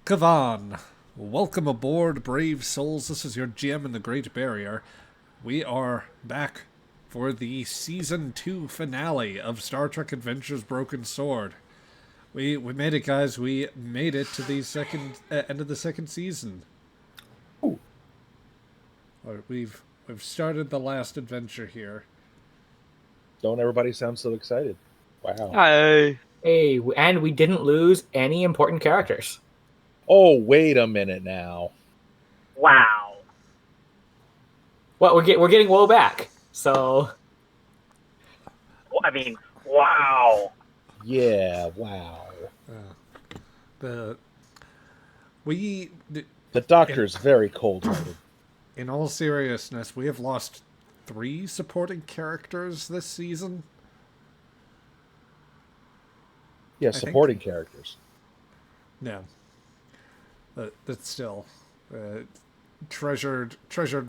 Kavan, welcome aboard, brave souls. This is your GM in the Great Barrier. We are back for the Season 2 finale of Star Trek Adventures Broken Sword. We made it, guys. We made it to the second end of the second season. Ooh. We've started the last adventure here. Don't everybody sound so excited? Wow. Hi. Hey, and we didn't lose any important characters. Oh, wait a minute now. Wow. Well, we're getting Woe back, so I mean, wow. Yeah, wow. The doctor's very cold-hearted. In all seriousness, we have lost 3 supporting characters this season. Yeah, supporting characters. Yeah. But still, treasured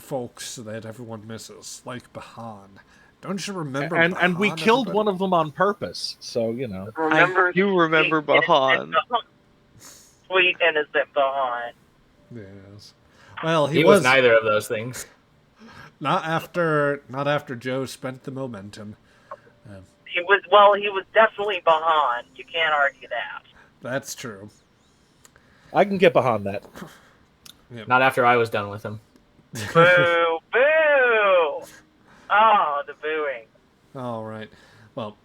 folks that everyone misses, like Bahan. Don't you remember? And we Bahan, killed everybody? one of them on purpose, so you know. You remember Bahan. Sweet innocent Bahan. Yes. Well, he was neither of those things. Not after Joe spent the momentum. He was definitely Bahan. You can't argue that. That's true. I can get behind that. Yep. Not after I was done with him. Boo! Boo! Oh, the booing. All right. Well,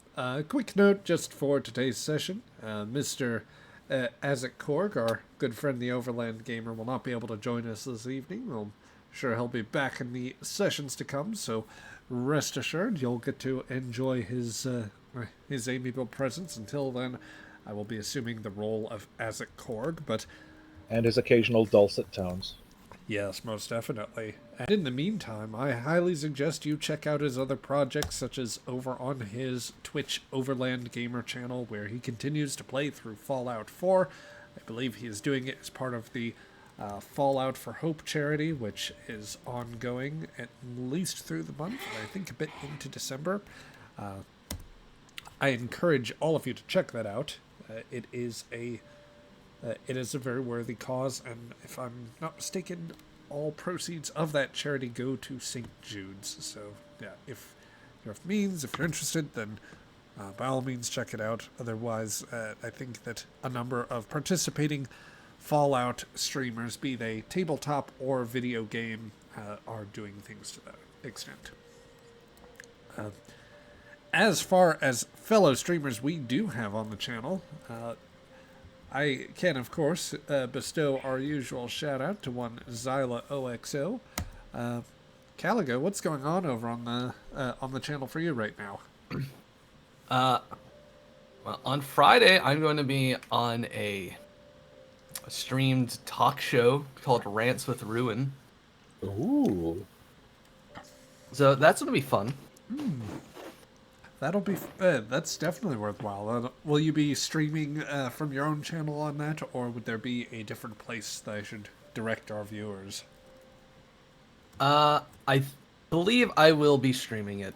quick note just for today's session. Mr. Azek Korg, our good friend the OverlandGamer, will not be able to join us this evening. I'm sure he'll be back in the sessions to come, so rest assured you'll get to enjoy his amiable presence. Until then, I will be assuming the role of Azek Korg, but... And his occasional dulcet tones. Yes, most definitely. And in the meantime, I highly suggest you check out his other projects, such as over on his Twitch OverlandGamer channel, where he continues to play through Fallout 4. I believe he is doing it as part of the Fallout for Hope charity, which is ongoing at least through the month, and I think a bit into December. I encourage all of you to check that out. It is a very worthy cause, and if I'm not mistaken, all proceeds of that charity go to St. Jude's. So, yeah, if you have means, if you're interested, then by all means check it out. Otherwise, I think that a number of participating Fallout streamers, be they tabletop or video game, are doing things to that extent. As far as fellow streamers we do have on the channel, I can, of course, bestow our usual shout-out to one Zyla OXO. Caligo, what's going on over on the channel for you right now? Well, on Friday, I'm going to be on a streamed talk show called Rants with Ruin. Ooh. So that's going to be fun. That'll be... that's definitely worthwhile. Will you be streaming from your own channel on that, or would there be a different place that I should direct our viewers? I believe I will be streaming it.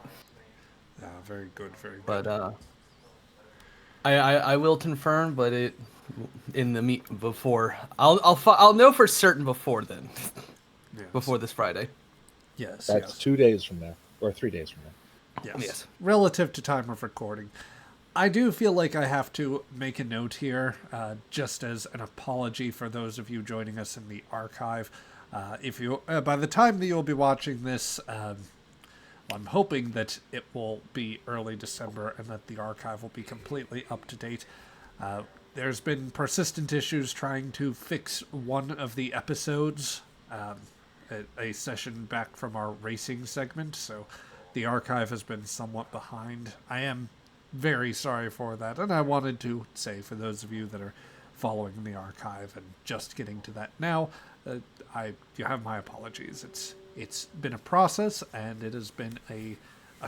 Very good, very good. But I will confirm, but it in the before I'll know for certain before then. Yes. Before this Friday. Yes, That's yes. 2 days from now, or 3 days from now. Yes. Relative to time of recording. I do feel like I have to make a note here, just as an apology for those of you joining us in the archive. If you, by the time that you'll be watching this, I'm hoping that it will be early December and that the archive will be completely up to date. There's been persistent issues trying to fix one of the episodes, a session back from our racing segment, so the archive has been somewhat behind. I am very sorry for that, and I wanted to say, for those of you that are following the archive and just getting to that now, you have my apologies. It's been a process, and it has been a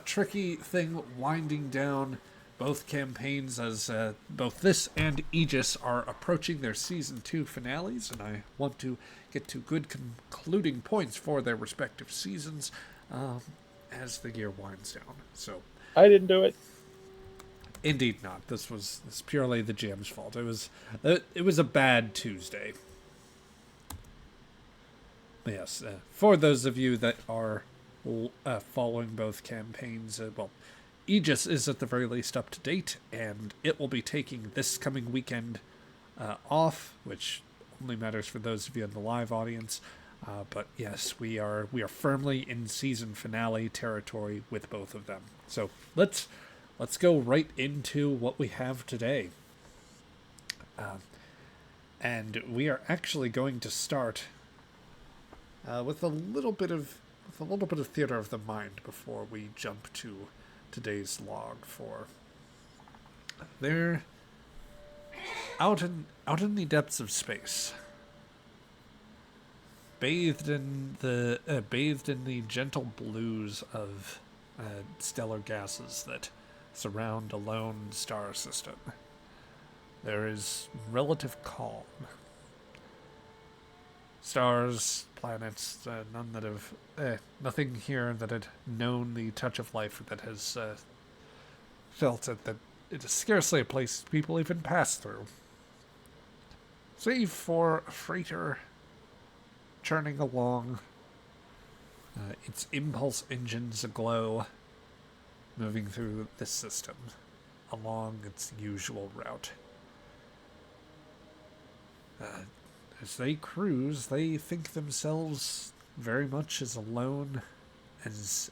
tricky thing winding down both campaigns, as both this and Aegis are approaching their Season 2 finales, and I want to get to good concluding points for their respective seasons as the year winds down. So I didn't do it. Indeed not. This purely the GM's fault. It was a bad Tuesday. Yes, for those of you that are following both campaigns, Aegis is at the very least up to date, and it will be taking this coming weekend off, which only matters for those of you in the live audience. But yes, we are firmly in season finale territory with both of them. So let's go right into what we have today. And we are actually going to start with a little bit of theater of the mind before we jump to today's log. For they're out in the depths of space, bathed in the gentle blues of stellar gases that surround a lone star system. There is relative calm. Stars, planets, none that have nothing here that had known the touch of life that has felt it. That it is scarcely a place people even pass through, save for a freighter churning along, its impulse engines aglow, moving through this system along its usual route. As they cruise, they think themselves very much as alone as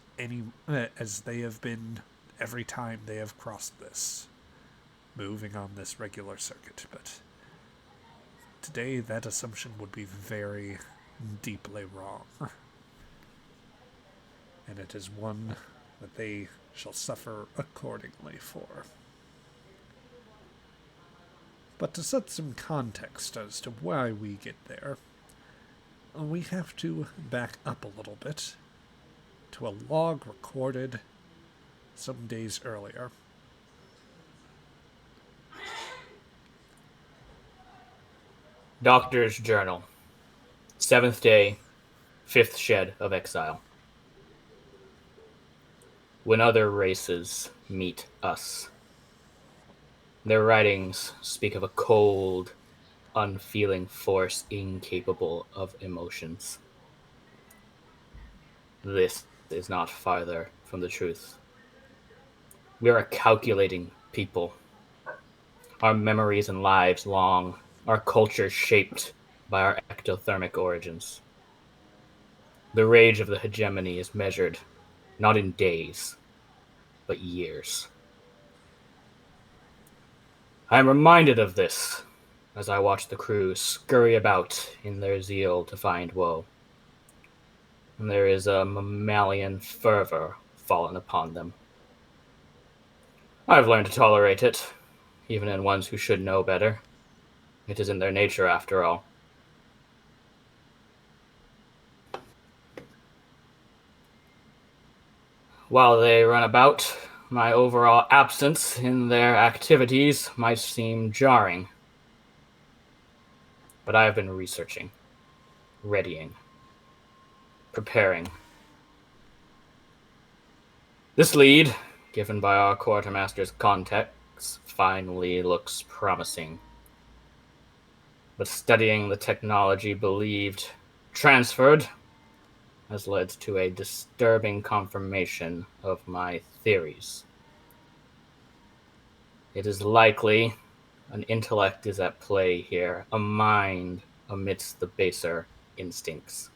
as they have been every time they have crossed this, moving on this regular circuit. But today, that assumption would be very deeply wrong, and it is one that they shall suffer accordingly for. But to set some context as to why we get there, we have to back up a little bit to a log recorded some days earlier. Doctor's Journal. 7th day, 5th shed of exile. When other races meet us. Their writings speak of a cold, unfeeling force incapable of emotions. This is not farther from the truth. We are a calculating people. Our memories and lives long, our culture shaped by our ectothermic origins. The rage of the hegemony is measured not in days, but years. I am reminded of this as I watch the crew scurry about in their zeal to find woe. And there is a mammalian fervor fallen upon them. I've learned to tolerate it, even in ones who should know better. It is in their nature, after all. While they run about, my overall absence in their activities might seem jarring. But I have been researching, readying, preparing. This lead, given by our quartermaster's contacts, finally looks promising. But studying the technology believed transferred has led to a disturbing confirmation of my theories. It is likely an intellect is at play here, a mind amidst the baser instincts.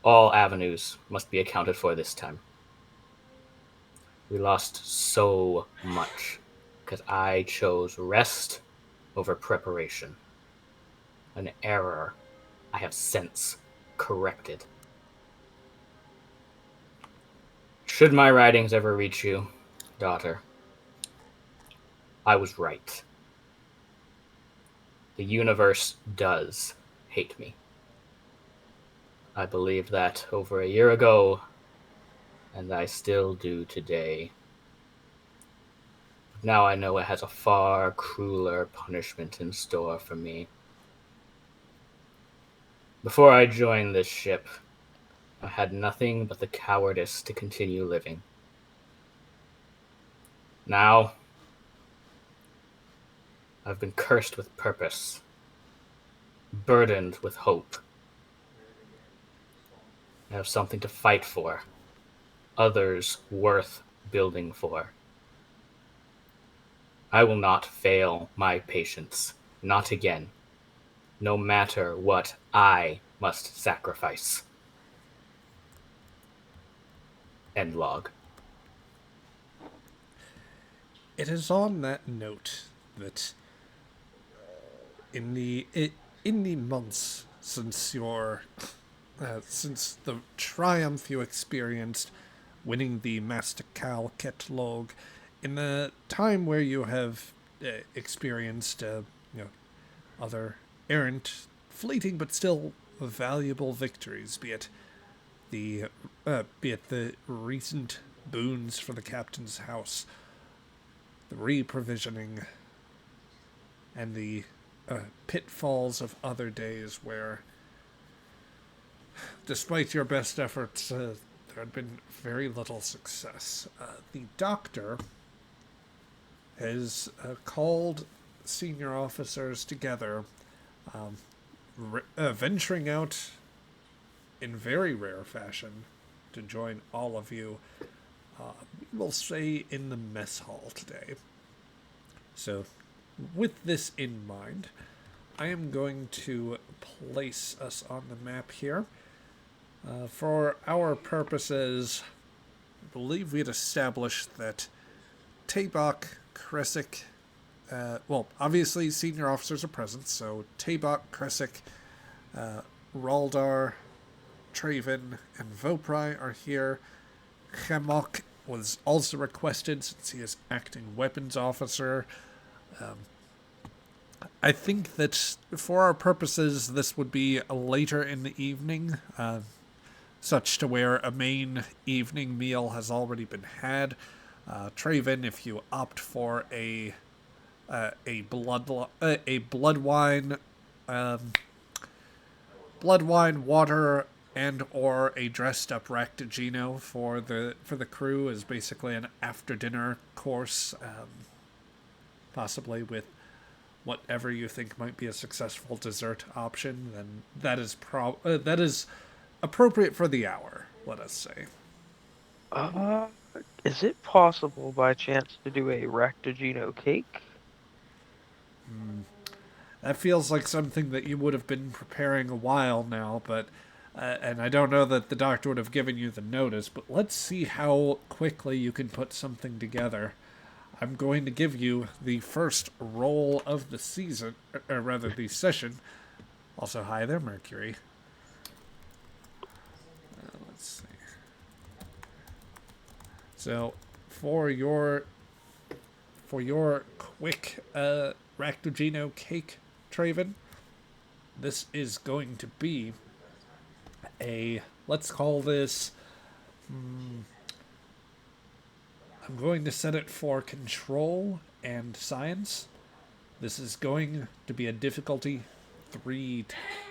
All avenues must be accounted for this time. We lost so much because I chose rest over preparation. An error I have since corrected. Should my writings ever reach you, daughter, I was right. The universe does hate me. I believed that over a year ago, and I still do today. Now I know it has a far crueler punishment in store for me. Before I joined this ship, I had nothing but the cowardice to continue living. Now, I've been cursed with purpose, burdened with hope. I have something to fight for. Others worth building for. I will not fail my patients. Not again. No matter what I must sacrifice. End log. It is on that note that in the months since since the triumph you experienced winning the Master Cal Ketlog, in the time where you have experienced other errant, fleeting but still valuable victories, be it the recent boons for the captain's house, the reprovisioning, and the pitfalls of other days where, despite your best efforts, there had been very little success. The doctor has called senior officers together, venturing out in very rare fashion to join all of you, we'll say, in the mess hall today. So, with this in mind, I am going to place us on the map here. For our purposes, I believe we had established that Tabak, Kresic, obviously senior officers are present, so Tabak, Kresic, Raldar, Traven, and Vopri are here. Chemok was also requested since he is acting weapons officer. I think that for our purposes, this would be later in the evening, such to where a main evening meal has already been had. Traven, if you opt for a blood wine, water, and or a dressed up Raktajino for the crew, is basically an after dinner course, possibly with whatever you think might be a successful dessert option. Then that is appropriate for the hour, let us say. Is it possible by chance to do a Raktajino cake? That feels like something that you would have been preparing a while now, but and I don't know that the doctor would have given you the notice, but let's see how quickly you can put something together. I'm going to give you the first roll of the season, or rather the session. Also, hi there, Mercury. Let's see. So, for your quick Raktajino cake, Traven, this is going to be let's call this, I'm going to set it for control and science. This is going to be a difficulty 3,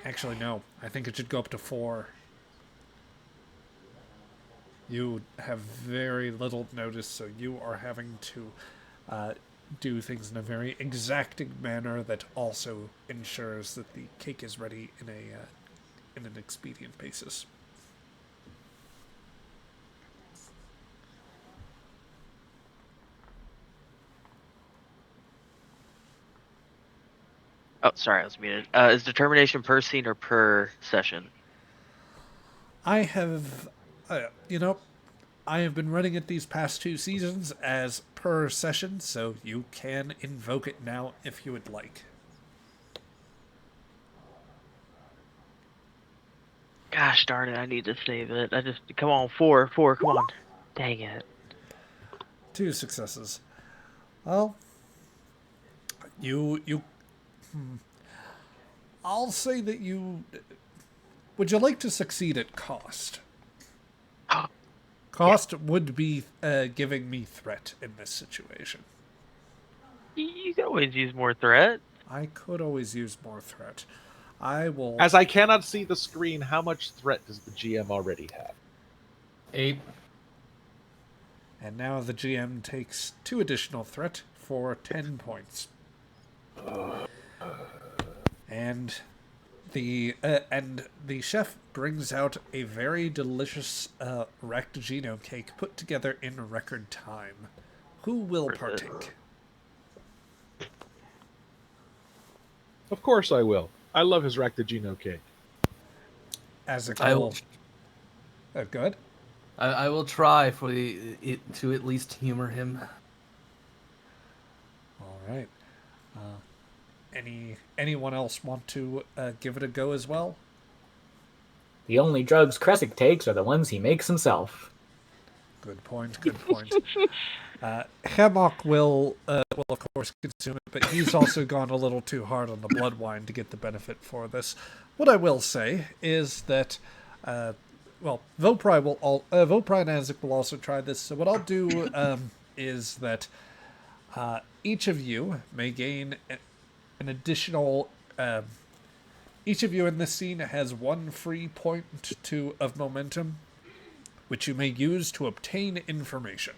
actually no, I think it should go up to 4. You have very little notice, so you are having to do things in a very exacting manner that also ensures that the cake is ready in an expedient basis. Oh, sorry, I was muted. Is determination per scene or per session? I have, I have been running it these past 2 seasons as per session, so you can invoke it now if you would like. Gosh darn it, I need to save it. Come on, 4, come on. Dang it. 2 successes. Well, I'll say that would you like to succeed at cost? Cost would be giving me threat in this situation. You can always use more threat. I could always use more threat. I will... As I cannot see the screen, how much threat does the GM already have? 8. And now the GM takes 2 additional threat for 10 points. And And the chef brings out a very delicious ractigino cake put together in record time. Who will partake? Of course I will. I love his Ractigino cake. As I will. Good. I will try to at least humor him. All right. Anyone else want to give it a go as well? The only drugs Kresic takes are the ones he makes himself. Good point. Good point. Hemlock will of course consume it, but he's also gone a little too hard on the blood wine to get the benefit for this. What I will say is that, Vopri and Isaac will also try this. So what I'll do is that each of you may gain an additional. Each of you in this scene has 1 free point of momentum, which you may use to obtain information.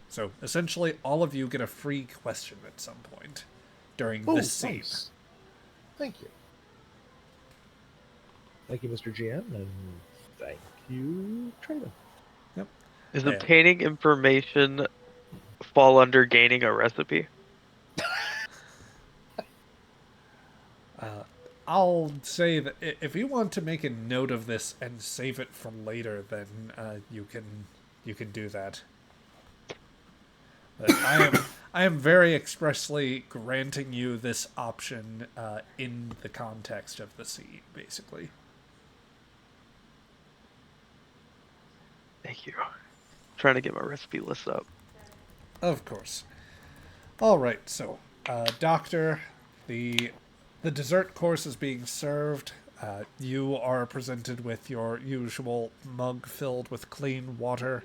So, essentially, all of you get a free question at some point during this scene. Nice. Thank you. Thank you, Mr. GM, and thank you, Trina. Yep. Is Yeah. obtaining information fall under gaining a recipe? I'll say that if you want to make a note of this and save it for later, then you can do that. But I am very expressly granting you this option in the context of the scene, basically. Thank you. I'm trying to get my recipe list up. Of course. All right, so Doctor, the dessert course is being served. You are presented with your usual mug filled with clean water.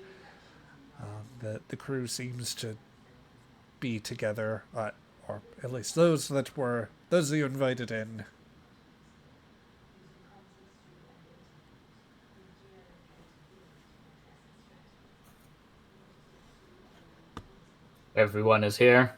The crew seems to be together, or at least those that you invited in. Everyone is here.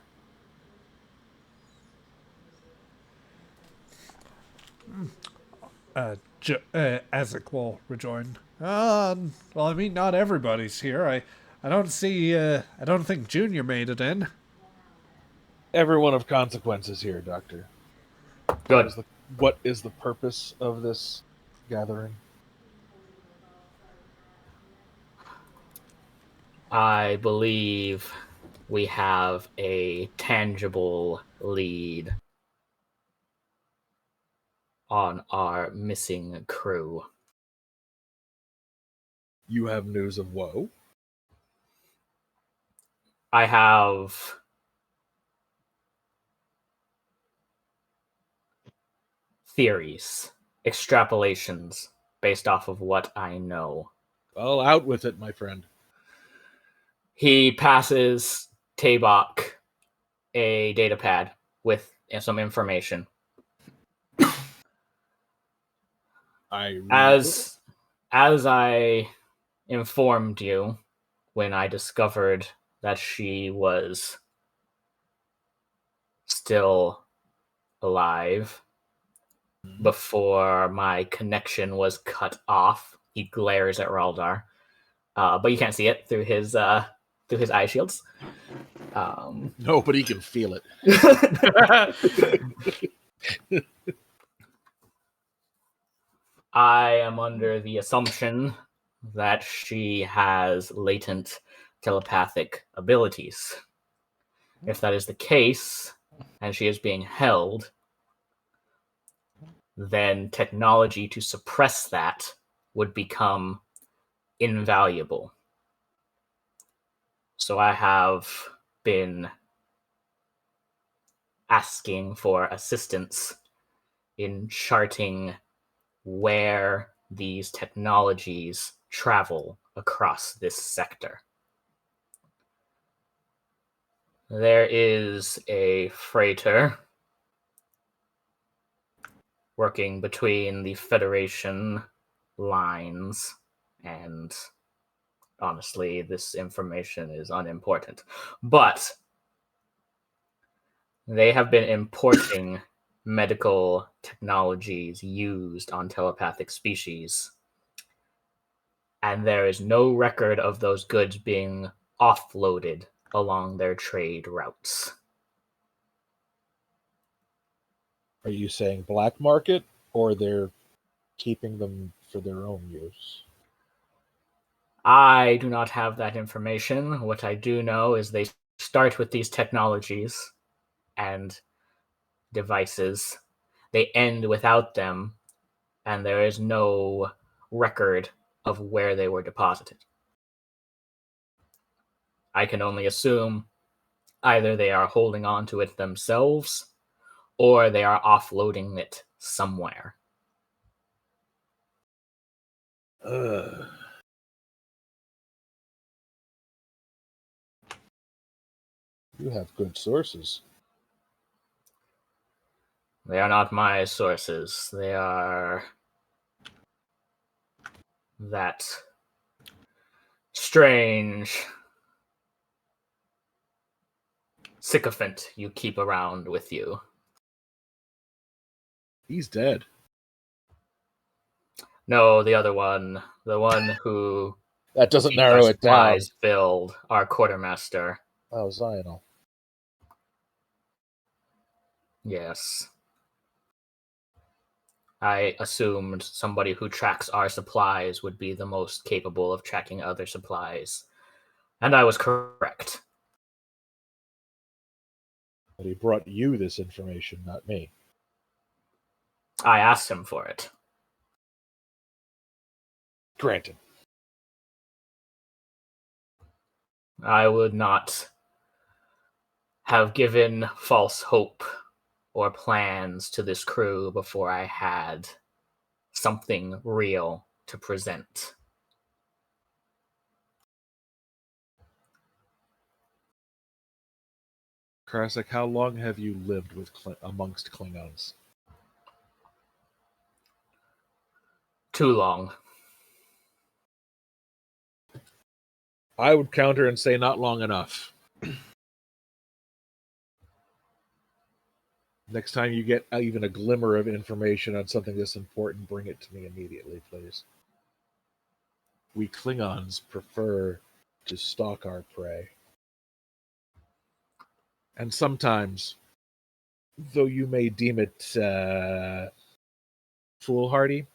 Azek will rejoin. Well, I mean, not everybody's here. I don't think Junior made it in. Everyone of consequence is here, Doctor. Good. What is the purpose of this gathering? I believe we have a tangible lead on our missing crew. You have news of woe? I have theories, extrapolations based off of what I know. Well, out with it, my friend. He passes Tabok a datapad with some information. As I informed you when I discovered that she was still alive before my connection was cut off, he glares at Raldar, but you can't see it through his eye shields. No, but he can feel it. I am under the assumption that she has latent telepathic abilities. If that is the case, and she is being held, then technology to suppress that would become invaluable. So I have been asking for assistance in charting where these technologies travel across this sector. There is a freighter working between the Federation lines, and honestly, this information is unimportant. But they have been importing medical technologies used on telepathic species, and there is no record of those goods being offloaded along their trade routes. Are you saying black market, or they're keeping them for their own use? I do not have that information. What I do know is they start with these technologies and devices. They end without them, and there is no record of where they were deposited. I can only assume either they are holding on to it themselves or they are offloading it somewhere. You have good sources. They are not my sources. They are that strange sycophant you keep around with you. He's dead. No, the other one. The one who That doesn't keeps our narrow it down. supplies filled, our quartermaster. Oh, Zional. Yes. I assumed somebody who tracks our supplies would be the most capable of tracking other supplies. And I was correct. But he brought you this information, not me. I asked him for it. Granted. I would not have given false hope or plans to this crew before I had something real to present. Karasek, how long have you lived with amongst Klingons? Too long. I would counter and say not long enough. Next time you get even a glimmer of information on something this important, bring it to me immediately, please. We Klingons prefer to stalk our prey. And sometimes, though you may deem it foolhardy,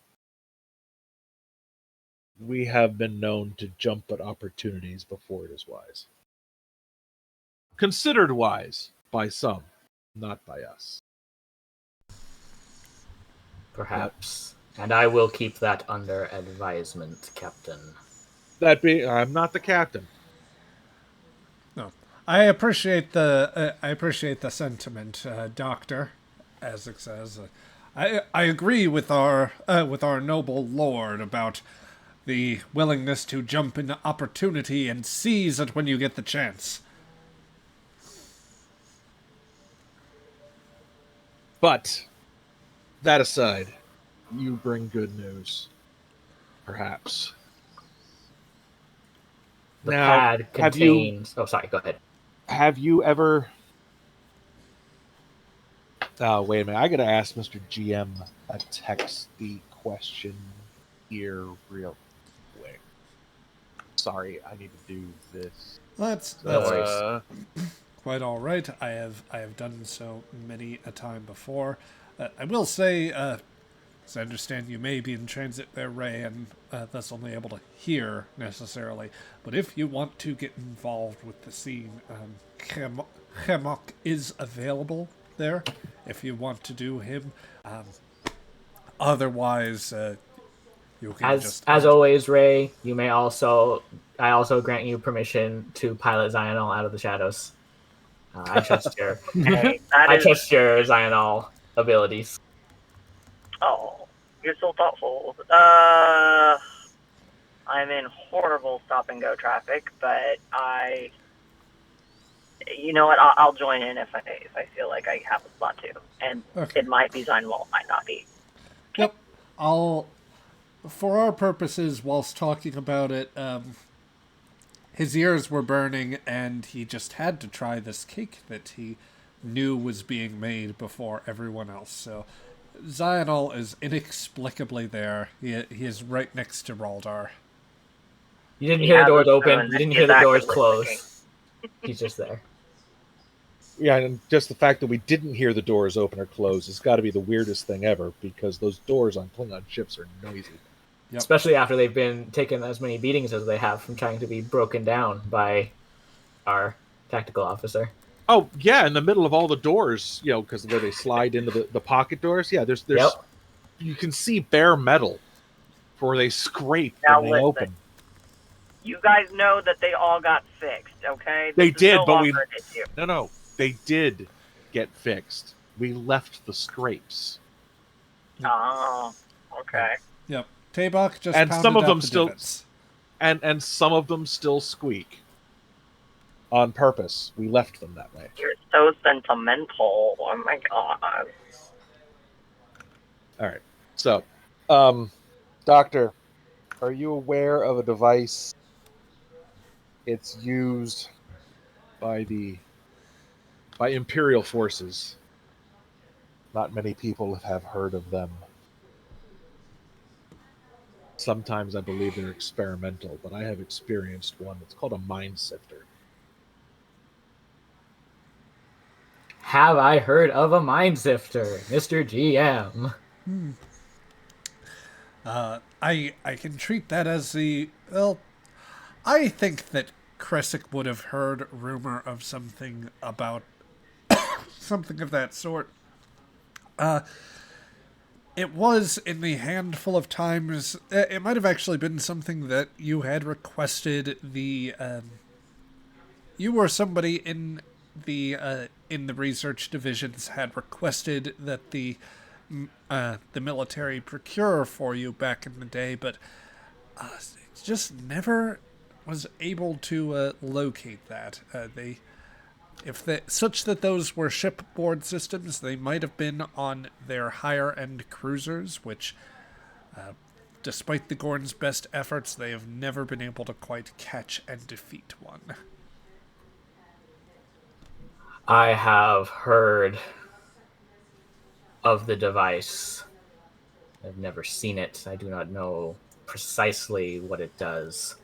we have been known to jump at opportunities before it is wise. Considered wise by some, not by us. Perhaps. And I will keep that under advisement, Captain. I'm not the captain. No, I appreciate the sentiment, Doctor, as it says. I agree with our noble lord about the willingness to jump into opportunity and seize it when you get the chance. But that aside, you bring good news. Perhaps. The Now, pad contains... Oh, sorry, go ahead. Have you ever... Oh, wait a minute. I got to ask Mr. GM a texty question here real quick. Sorry, I need to do this. That's quite all right. I have done so many a time before. I will say, as I understand, you may be in transit there, Ray, and thus only able to hear necessarily. But if you want to get involved with the scene, Hemok is available there. If you want to do him, otherwise, you can as always, Ray. You may also. I also grant you permission to pilot Zional out of the shadows. I trust your. Hey, I trust your Zional abilities. Oh, you're so thoughtful. I'm in horrible stop and go traffic, but you know what? I'll join in if I feel like I have a spot to, and Okay. It might be Zynwall, might not be. Yep. For our purposes, whilst talking about it, his ears were burning, and he just had to try this cake that he new was being made before everyone else. So Zionol is inexplicably there. He is right next to Raldar. You didn't He hear the has doors a open. spoon You didn't and hear he's the doors actively close. licking. He's just there. Yeah, and just the fact that we didn't hear the doors open or close has got to be the weirdest thing ever, because those doors on Klingon ships are noisy. Yep. Especially after they've been taking as many beatings as they have from trying to be broken down by our tactical officer. Oh, yeah, in the middle of all the doors, because where they slide into the pocket doors, yeah, there's Yep. you can see bare metal where they scrape Now when they listen. open. You guys know that they all got fixed, okay? They This is did, no but longer an issue. No, they did get fixed. We left the scrapes. Oh, okay. Yep. Tabak just And pounded some of out them the still- divots. And some of them still squeak. On purpose. We left them that way. You're so sentimental. Oh my god. All right. So, Doctor, are you aware of a device? It's used by Imperial forces. Not many people have heard of them. Sometimes I believe they're experimental, but I have experienced one. It's called a mind sifter. Have I heard of a mind sifter, Mr. GM? I can treat that as I think that Kresic would have heard rumor of something about something of that sort. It was in the handful of times. It might have actually been something that you had requested. You or somebody in the research divisions had requested that the military procure for you back in the day, but just never was able to locate that. Such that those were shipboard systems, they might have been on their higher-end cruisers, which, despite the Gorn's best efforts, they have never been able to quite catch and defeat one. I have heard of the device. I've never seen it. I do not know precisely what it does.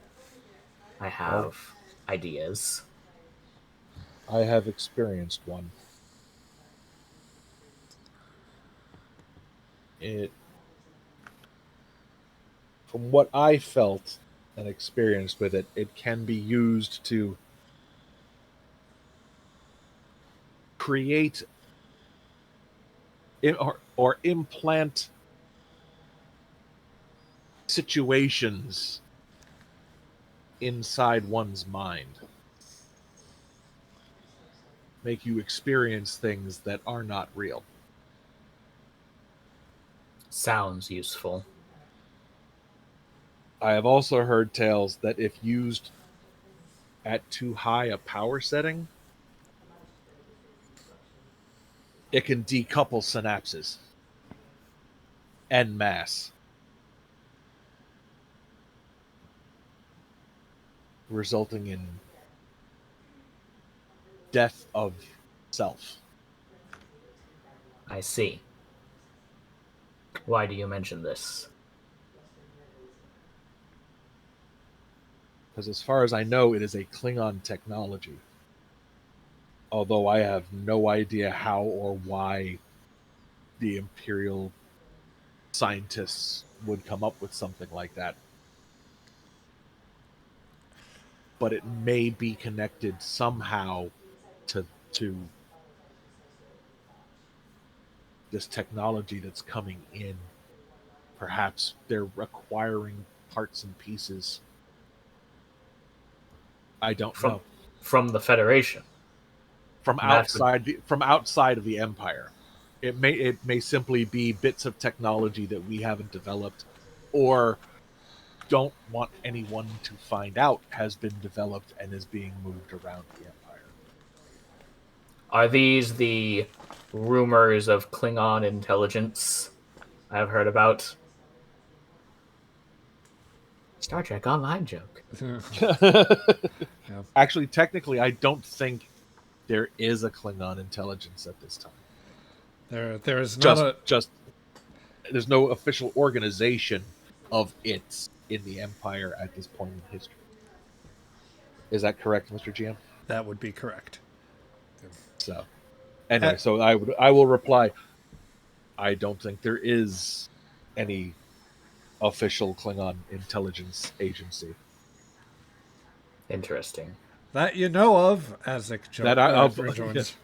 I have ideas. I have experienced one. From what I felt and experienced with it, it can be used to create or implant situations inside one's mind. Make you experience things that are not real. Sounds useful. I have also heard tales that if used at too high a power setting, it can decouple synapses en masse, resulting in death of self. I see. Why do you mention this? Because as far as I know, it is a Klingon technology. Although I have no idea how or why the Imperial scientists would come up with something like that. But it may be connected somehow to this technology that's coming in. Perhaps they're acquiring parts and pieces. I don't know. From the Federation. From outside of the Empire. It may simply be bits of technology that we haven't developed or don't want anyone to find out has been developed and is being moved around the Empire. Are these the rumors of Klingon intelligence I've heard about? Star Trek Online joke. Actually, technically, I don't think there is a Klingon intelligence at this time. There is not Just there's no official organization of it in the Empire at this point in history. Is that correct, Mr. GM? That would be correct. So, anyway, so I will reply. I don't think there is any official Klingon intelligence agency. Interesting. That you know of, Azek rejoins.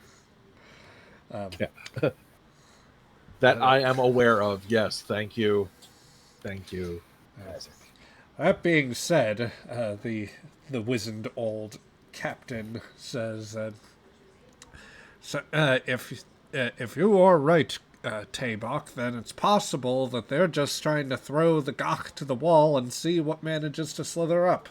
That I am aware of. Yes, thank you. Thank you, Isaac. That being said, the wizened old captain says, if you are right, Tabok, then it's possible that they're just trying to throw the Gok to the wall and see what manages to slither up.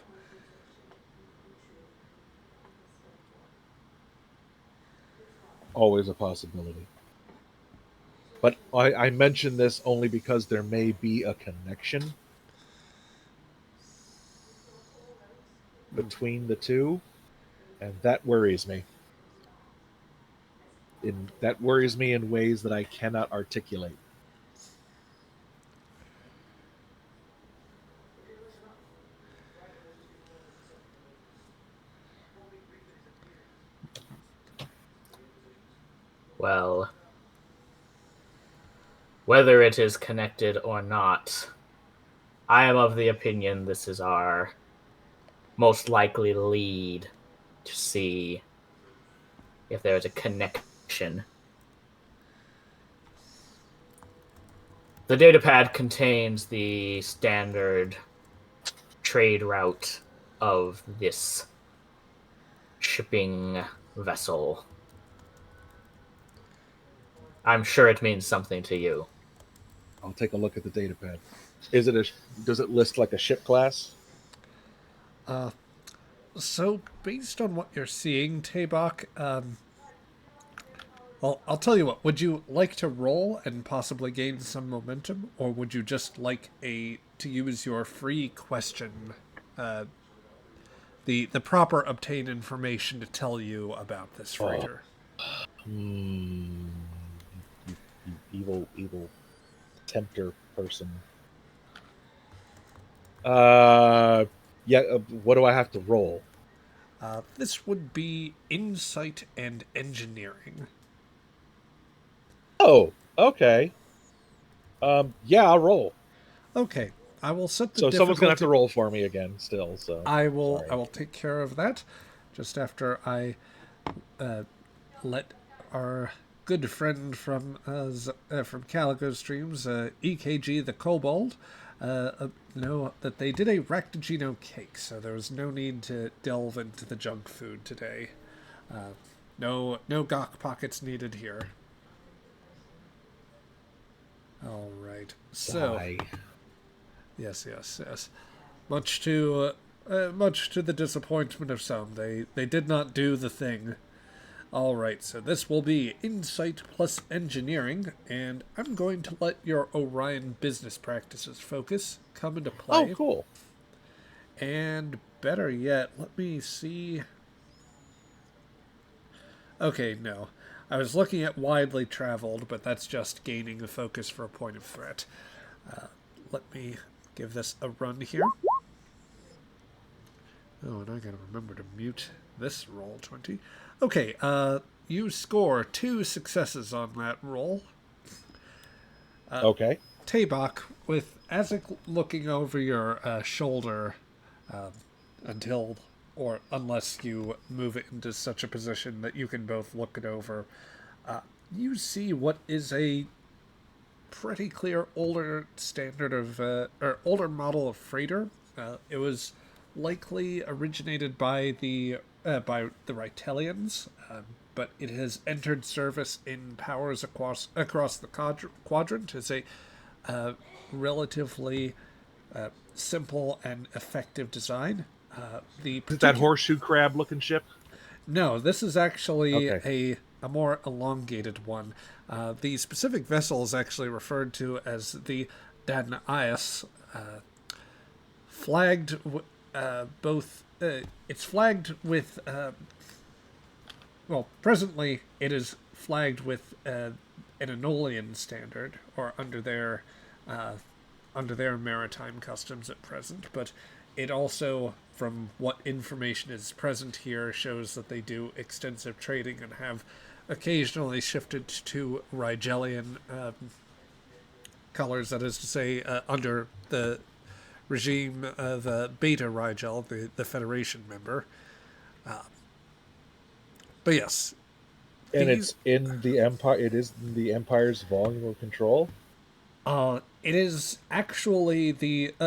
Always a possibility. But I mention this only because there may be a connection between the two, and that worries me. That worries me in ways that I cannot articulate. Well, whether it is connected or not, I am of the opinion this is our most likely lead to see if there is a connection. The datapad contains the standard trade route of this shipping vessel. I'm sure it means something to you. I'll take a look at the datapad. Does it list like a ship class? So, based on what you're seeing, Tabok, well, I'll tell you what. Would you like to roll and possibly gain some momentum, or would you just like to use your free question, the proper obtain information to tell you about this freighter? You evil tempter person. What do I have to roll? This would be insight and engineering. Oh, okay. Yeah, I'll roll. Okay, I will set the So difficulty. someone's gonna have to roll for me again, still. So I will. sorry. I will take care of that. Just after I let our good friend from Caligo streams, EKG the Kobold, know that they did a Raktajino cake, so there was no need to delve into the junk food today. No Gok pockets needed here. All right. So, yes. Much to the disappointment of some, they did not do the thing. All right. So this will be insight plus engineering, and I'm going to let your Orion business practices focus come into play. Oh, cool. And better yet, let me see. Okay, no. I was looking at widely traveled, but that's just gaining a focus for a point of threat. Let me give this a run here. Oh, and I gotta remember to mute this roll 20. Okay, you score 2 successes on that roll. Okay. Tabok, with Azek looking over your shoulder unless you move it into such a position that you can both look it over, you see what is a pretty clear older older model of freighter. It was likely originated by the Rytelians, but it has entered service in powers across the quadrant as a relatively simple and effective design. Is that horseshoe crab looking ship? No, this is actually a more elongated one. The specific vessel is actually referred to as the Danaias, flagged it's flagged with well, presently it is flagged with an Enolian standard, or under their maritime customs at present, but it also, from what information is present here, shows that they do extensive trading and have occasionally shifted to Rigelian colors, that is to say, under the regime of Beta Rigel, the Federation member. But yes. And these- it's in the Empire. It is in the Empire's volume of control. It is actually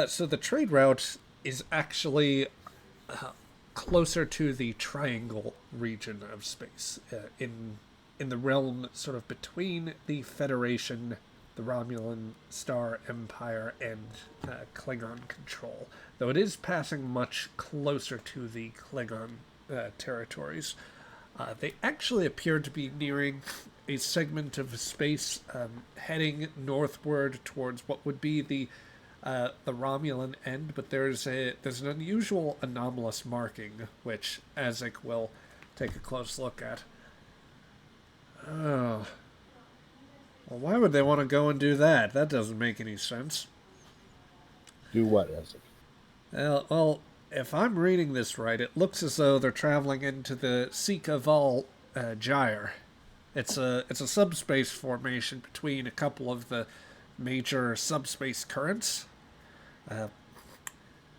so the trade route is actually closer to the Triangle region of space, in the realm sort of between the Federation, the Romulan Star Empire, and Klingon control. Though it is passing much closer to the Klingon territories. They actually appear to be nearing a segment of space heading northward towards what would be the Romulan end, but there's an unusual anomalous marking, which Azek will take a close look at. Oh. Well, why would they want to go and do that? That doesn't make any sense. Do what, Isaac? Well, if I'm reading this right, it looks as though they're traveling into the Sikaval Gyre. It's a subspace formation between a couple of the major subspace currents.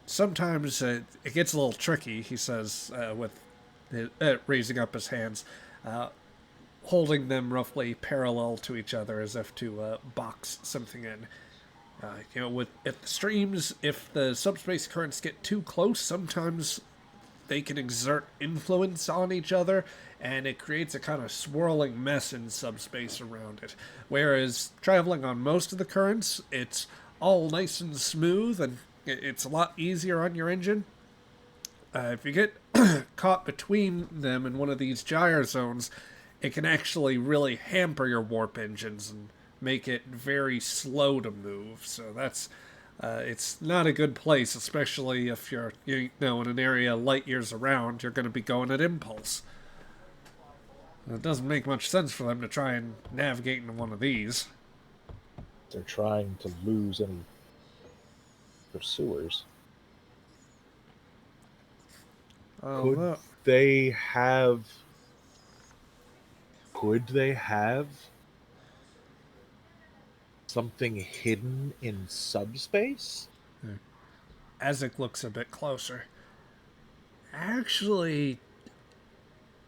Sometimes it gets a little tricky, he says, with raising up his hands, holding them roughly parallel to each other as if to box something in. If the subspace currents get too close, sometimes they can exert influence on each other, and it creates a kind of swirling mess in subspace around it. Whereas traveling on most of the currents, it's all nice and smooth, and it's a lot easier on your engine. If you get caught between them in one of these gyre zones, it can actually really hamper your warp engines and make it very slow to move. So that's it's not a good place, especially if you're in an area light years around. You're going to be going at impulse. It doesn't make much sense for them to try and navigate into one of these. They're trying to lose any pursuers. Could they have something hidden in subspace? Azek looks a bit closer. Actually,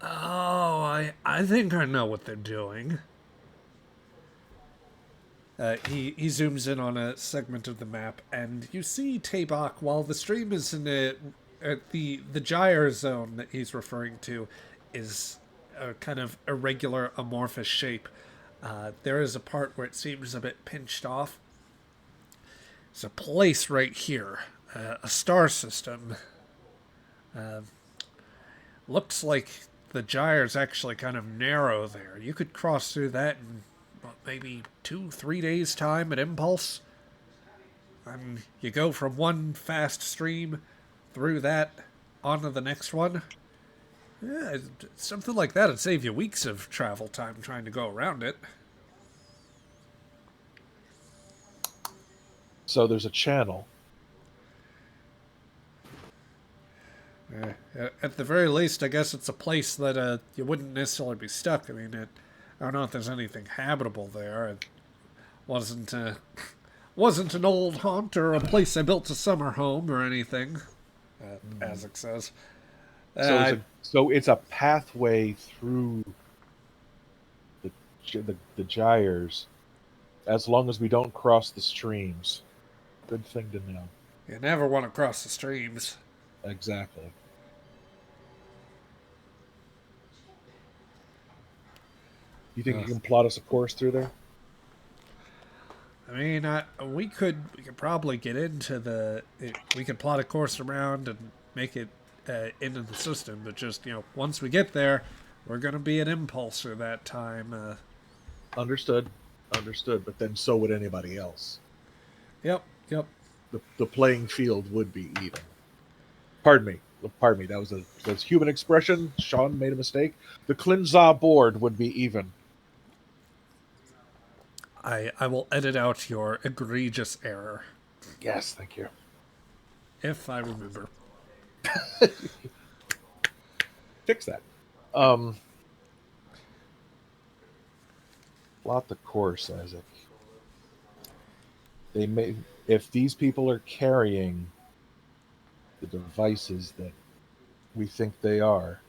I think I know what they're doing. He zooms in on a segment of the map, and you see Tabak, while the stream is in the gyre zone that he's referring to is a kind of irregular amorphous shape. There is a part where it seems a bit pinched off. There's a place right here, a star system. Looks like the gyre's actually kind of narrow there. You could cross through that in maybe 2-3 days' time at impulse. And you go from one fast stream through that onto the next one. Yeah, something like that would save you weeks of travel time trying to go around it. So there's a channel. At the very least, I guess it's a place that you wouldn't necessarily be stuck. I mean, I don't know if there's anything habitable there. It wasn't an old haunt or a place I built a summer home or anything, Azek says. So it's a pathway through the gyres, as long as we don't cross the streams. Good thing to know. You never want to cross the streams. Exactly. You think you can plot us a course through there? I mean, we could probably get into we could plot a course around and make it into the system, but just, once we get there, we're going to be at impulse for that time. Understood. But then so would anybody else. Yep. The playing field would be even. Pardon me. Pardon me, that's human expression. Sean made a mistake. The Klingon board would be even. I will edit out your egregious error. Yes, thank you. If I remember. Fix that. Plot the course, Isaac. They may, if these people are carrying the devices that we think they are,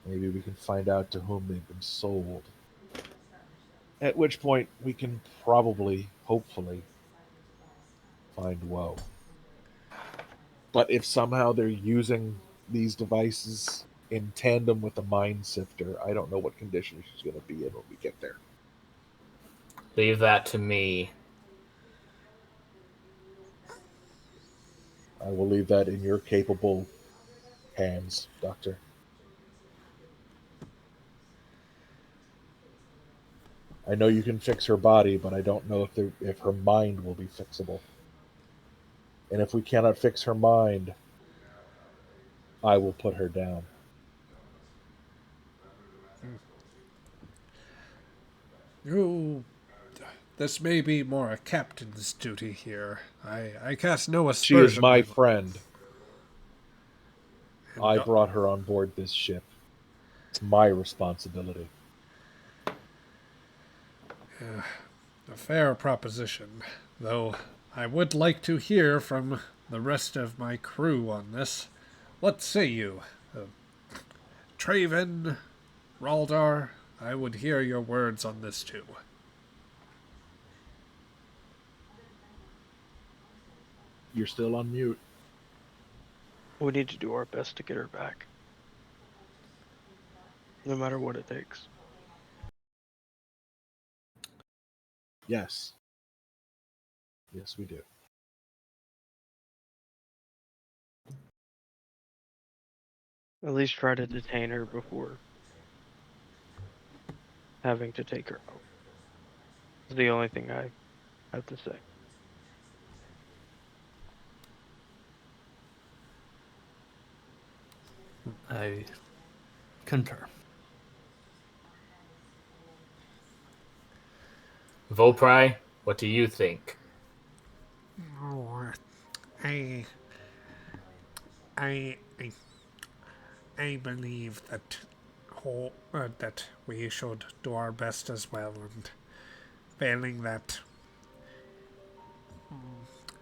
maybe we can find out to whom they've been sold. At which point we can probably, hopefully, find Woe. But if somehow they're using these devices in tandem with the Mind Sifter, I don't know what condition she's going to be in when we get there. Leave that to me. I will leave that in your capable hands, Doctor. I know you can fix her body, but I don't know if her mind will be fixable. And if we cannot fix her mind, I will put her down. This may be more a captain's duty here. I cast no aspersion. She is my friend. And I brought her on board this ship. It's my responsibility. A fair proposition, though I would like to hear from the rest of my crew on this. What say you? Traven, Raldar, I would hear your words on this too. You're still on mute. We need to do our best to get her back. No matter what it takes. Yes. Yes, we do. At least try to detain her before having to take her out. It's the only thing I have to say. I concur. Vopri, what do you think? Oh, I believe that that we should do our best as well, and failing that,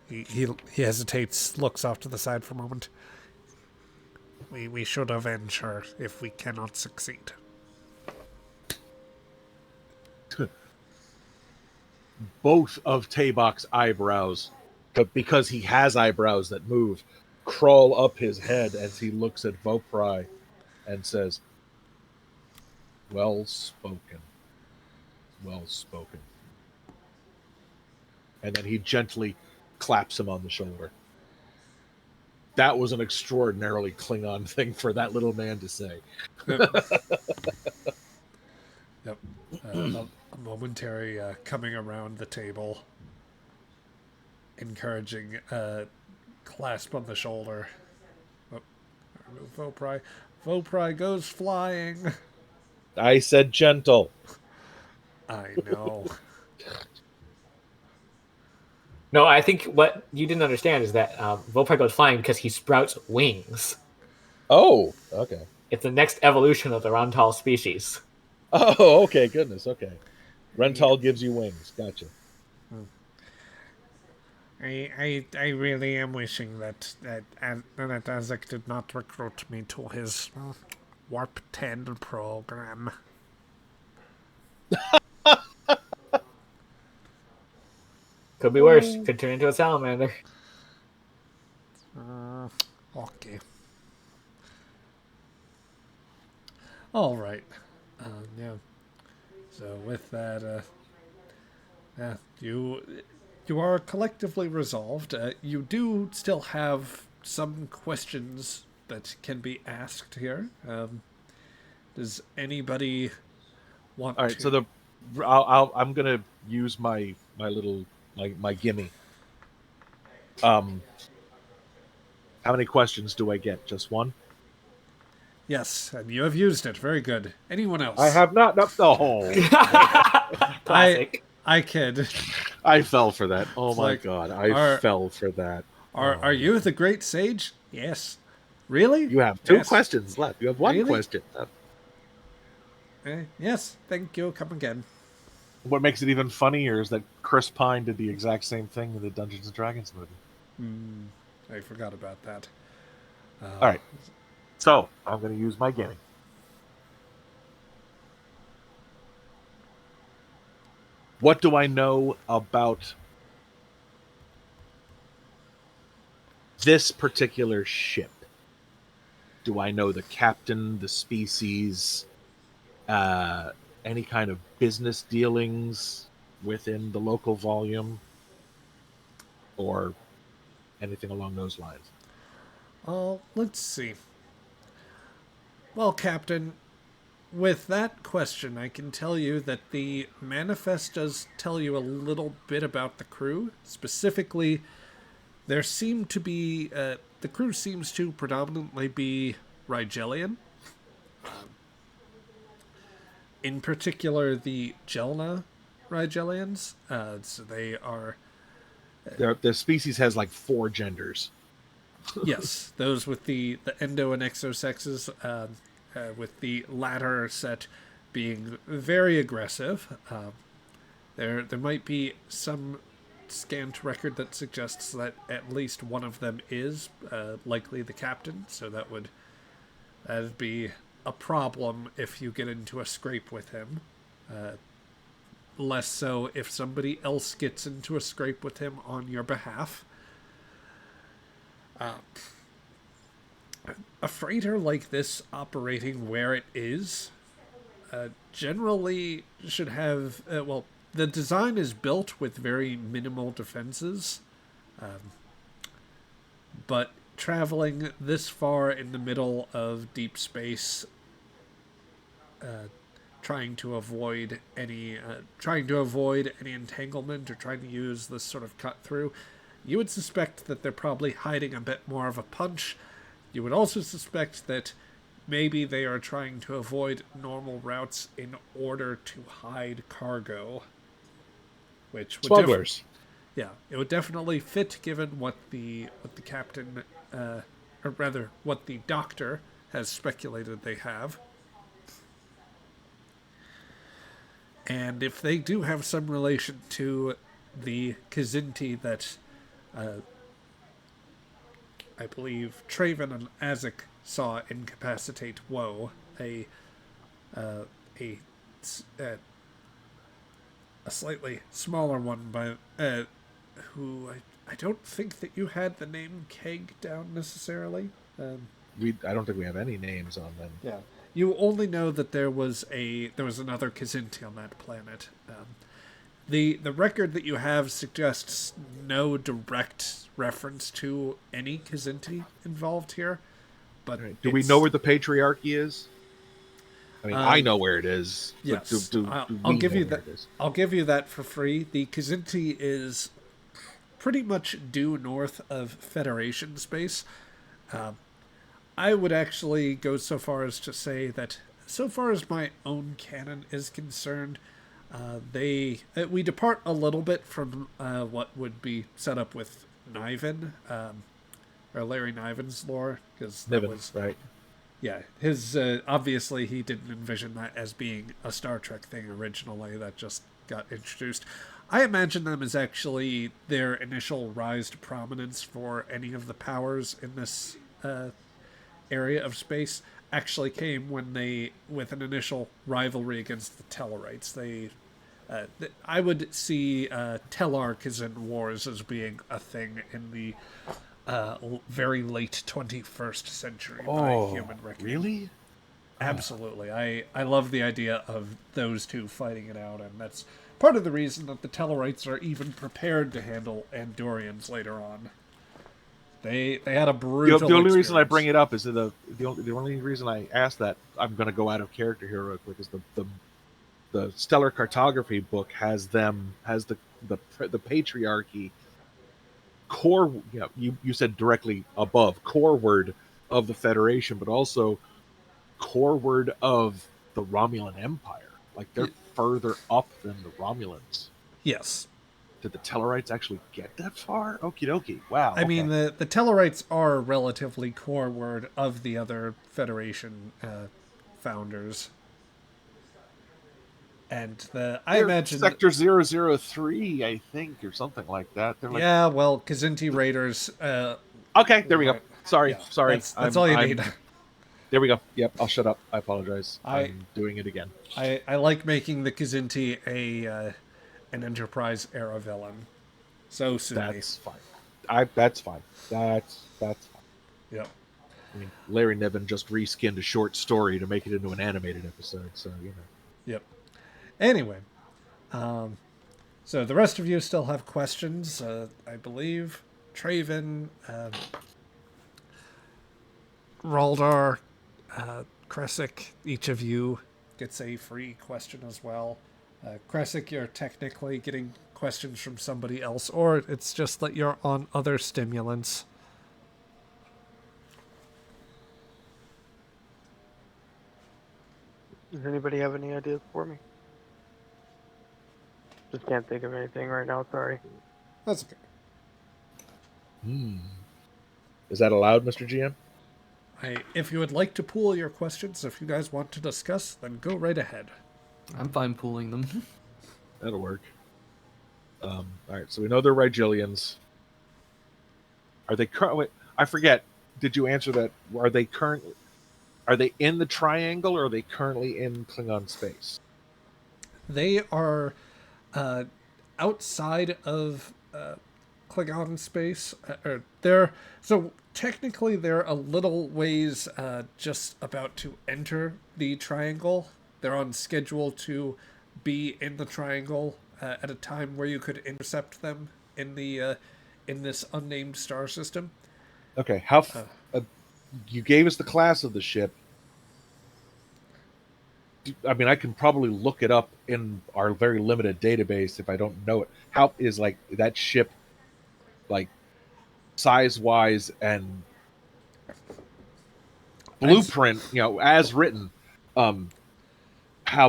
he hesitates, looks off to the side for a moment. We should avenge her if we cannot succeed. Both of Tabok's eyebrows, but because he has eyebrows that move, crawl up his head as he looks at Vopri and says, "Well spoken. Well spoken." And then he gently claps him on the shoulder. That was an extraordinarily Klingon thing for that little man to say. Yep. A momentary coming around the table, encouraging clasp on the shoulder. Vopri. Vopri goes flying. I said gentle. I know. No, I think what you didn't understand is that Vopri goes flying because he sprouts wings. Oh, okay. It's the next evolution of the Rontal species. Oh, okay. Goodness. Okay. Rental gives you wings. Gotcha. I really am wishing that Isaac did not recruit me to his Warp 10 program. Could be worse. Could turn into a salamander. Okay. All right. Yeah. So with that, you are collectively resolved. You do still have some questions that can be asked here. Does anybody want? All right. to... So I'm gonna use my little my gimme. How many questions do I get? Just one? Yes, and you have used it. Very good. Anyone else? I have not. No. Classic. I kid. I fell for that. Oh It's my like, god. I fell for that. Are you the great sage? Yes. Really? You have two Yes. questions left. You have one Really? question left. Yes. Thank you. Come again. What makes it even funnier is that Chris Pine did the exact same thing in the Dungeons and Dragons movie. I forgot about that. All right. So, I'm going to use my guinea. What do I know about this particular ship? Do I know the captain, the species, any kind of business dealings within the local volume, or anything along those lines? Let's see. Well, Captain, with that question, I can tell you that the manifest does tell you a little bit about the crew. Specifically, there seem to be... the crew seems to predominantly be Rigelian. In particular, the Jelna Rigelians. So they are... The species has like 4 genders. Yes, those with the endo and exo sexes, with the latter set being very aggressive. There might be some scant record that suggests that at least one of them is likely the captain, so that'd be a problem if you get into a scrape with him. Less so if somebody else gets into a scrape with him on your behalf. A freighter like this operating where it is generally should have... the design is built with very minimal defenses. But traveling this far in the middle of deep space, trying to avoid any entanglement or trying to use this sort of cut through, you would suspect that they're probably hiding a bit more of a punch. You would also suspect that maybe they are trying to avoid normal routes in order to hide cargo. Which would Smugglers. It would definitely fit given what the captain, or rather, what the doctor has speculated they have. And if they do have some relation to the Kzinti that I believe Traven and Azek saw incapacitate Woe, a slightly smaller one, by who I don't think that you had the name Keg down necessarily. I don't think we have any names on them. Yeah, you only know that there was another Kzinti on that planet. The record that you have suggests no direct reference to any Kzinti involved here. But right. Do we know where the Patriarchy is? I mean, I know where it is. Yes, I'll give you that. I'll give you that for free. The Kzinti is pretty much due north of Federation space. I would actually go so far as to say that, so far as my own canon is concerned, we depart a little bit from what would be set up with Niven, or Larry Niven's lore, because that was right. Yeah, his obviously he didn't envision that as being a Star Trek thing originally. That just got introduced. I imagine them as actually their initial rise to prominence for any of the powers in this area of space actually came when they, with an initial rivalry against the Tellarites, I would see Tellar-Kazin wars as being a thing in the very late 21st century by human reckoning. Really? Absolutely. I love the idea of those two fighting it out, and that's part of the reason that the Tellarites are even prepared to handle Andorians later on. They had a brutal The only reason I bring it up is the only reason I asked that, I'm going to go out of character here real quick, is the Stellar Cartography book has the Patriarchy core, you said directly above, coreward of the Federation, but also coreward of the Romulan Empire. Like, they're further up than the Romulans. Yes. Did the Tellarites actually get that far? Okie dokie. Wow. I mean, the Tellarites are relatively coreward of the other Federation founders. And I imagine... Sector 003, I think, or something like that. They're like... Yeah, well, Kzinti Raiders... okay, there we go. Sorry, yeah, sorry. That's all you need. There we go. Yep, I'll shut up. I apologize. I'm doing it again. I like making the Kzinti an Enterprise-era villain. So soon. That's fine. That's fine. That's fine. Yep. I mean, Larry Niven just reskinned a short story to make it into an animated episode, so, Yep. Anyway, so the rest of you still have questions, I believe. Traven, Raldar, Kresic, each of you gets a free question as well. Kresic, you're technically getting questions from somebody else, or it's just that you're on other stimulants. Does anybody have any ideas for me? Just can't think of anything right now, sorry. That's okay. Is that allowed, Mr. GM? If you would like to pool your questions, if you guys want to discuss, then go right ahead. I'm fine pooling them. That'll work. All right, so we know they're Rigilians. Are they wait, I forget. Did you answer that? Are they in the triangle, or are they currently in Klingon space? They are outside of Klingon space. So technically they're a little ways just about to enter the triangle. They're on schedule to be in the triangle at a time where you could intercept them in this unnamed star system. Okay, you gave us the class of the ship. I mean, I can probably look it up in our very limited database if I don't know it. How is like that ship, like size-wise and blueprint, as written? How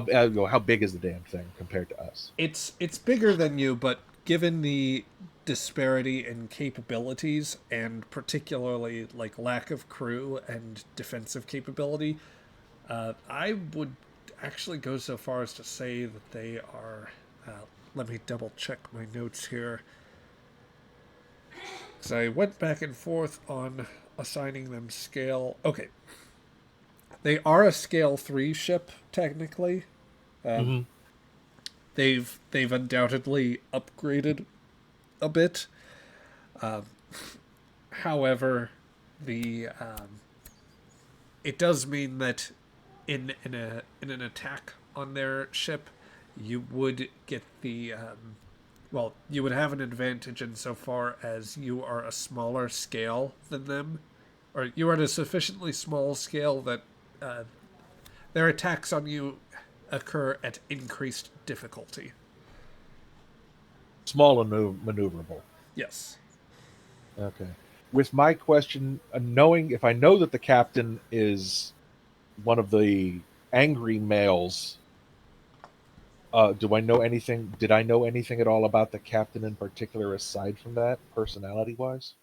big is the damn thing compared to us? It's bigger than you, but given the disparity in capabilities and particularly like lack of crew and defensive capability, I would actually go so far as to say that they are... let me double check my notes here. Because I went back and forth on assigning them scale. Okay. They are a scale 3 ship, technically. They've undoubtedly upgraded a bit. However, it does mean that in an attack on their ship, you would get you would have an advantage insofar as you are a smaller scale than them, or you are at a sufficiently small scale that their attacks on you occur at increased difficulty. Small and maneuverable. Yes. Okay. With my question, if I know that the captain is one of the angry males, did I know anything at all about the captain in particular aside from that, personality-wise?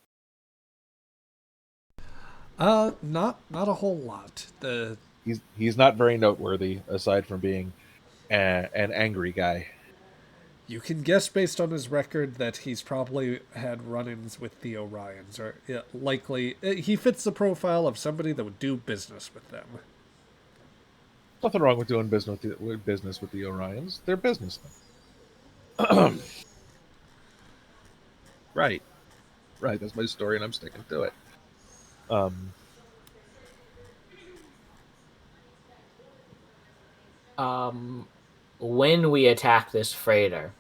Not a whole lot. He's not very noteworthy aside from being an angry guy. You can guess based on his record that he's probably had run-ins with the Orions, or likely he fits the profile of somebody that would do business with them. Nothing wrong with doing business with the Orions. They're businessmen. Right. That's my story, and I'm sticking to it. When we attack this freighter,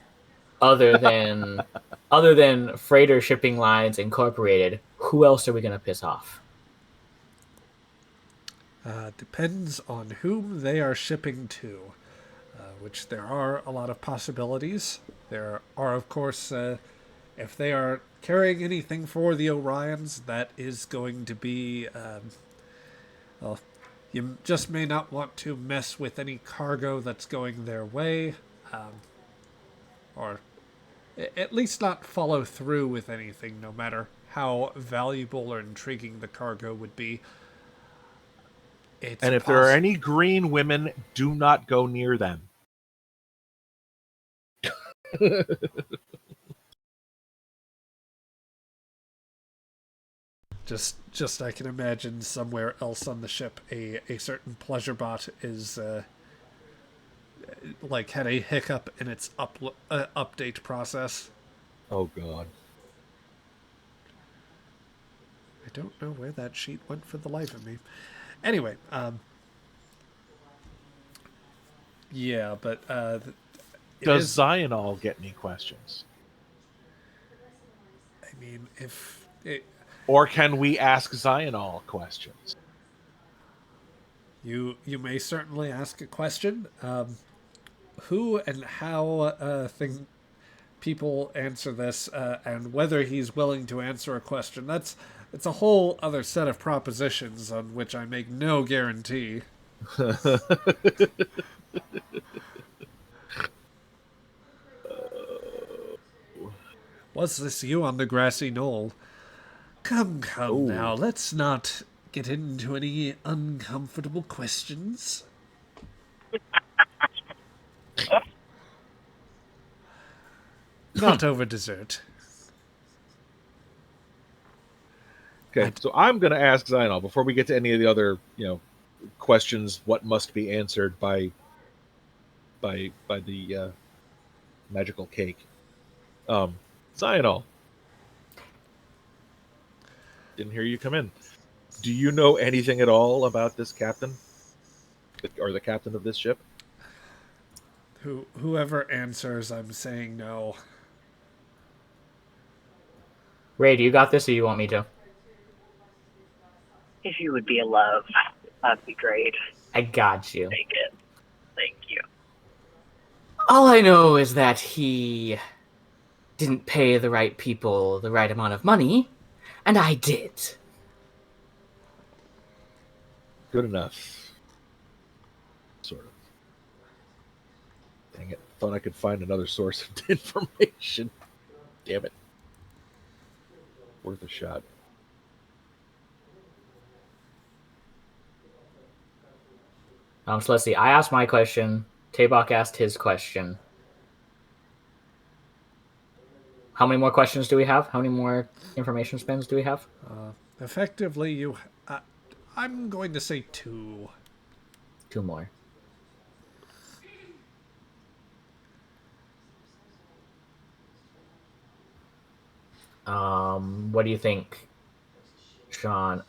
other than Freighter Shipping Lines Incorporated, who else are we going to piss off? Depends on whom they are shipping to, which there are a lot of possibilities. There are, of course, if they are carrying anything for the Orions, that is going to be, well, you just may not want to mess with any cargo that's going their way, or at least not follow through with anything, no matter how valuable or intriguing the cargo would be. And if there are any green women, do not go near them. Just I can imagine somewhere else on the ship a certain pleasure bot is like had a hiccup in its update process. Oh God. I don't know where that sheet went for the life of me. Anyway, yeah, but does Zionol get any questions? I mean, if it, or can we ask Zionol questions? You may certainly ask a question. Who and how people answer this, and whether he's willing to answer a question. It's a whole other set of propositions on which I make no guarantee. Was this you on the grassy knoll? Come Ooh. Now, let's not get into any uncomfortable questions. Not over dessert. Okay, so I'm going to ask Zionol before we get to any of the other, questions. What must be answered by the magical cake? Zionol, didn't hear you come in. Do you know anything at all about this captain, or the captain of this ship? Whoever answers, I'm saying no. Ray, do you got this, or you want me to? If you would be in love, that'd be great. I got you. Take it. Thank you. All I know is that he didn't pay the right people the right amount of money, and I did. Good enough. Sort of. Dang it. Thought I could find another source of information. Damn it. Worth a shot. So let's see. I asked my question. Tabak asked his question. How many more questions do we have? How many more information spins do we have? Effectively, I'm going to say 2. 2 more. What do you think, Sean?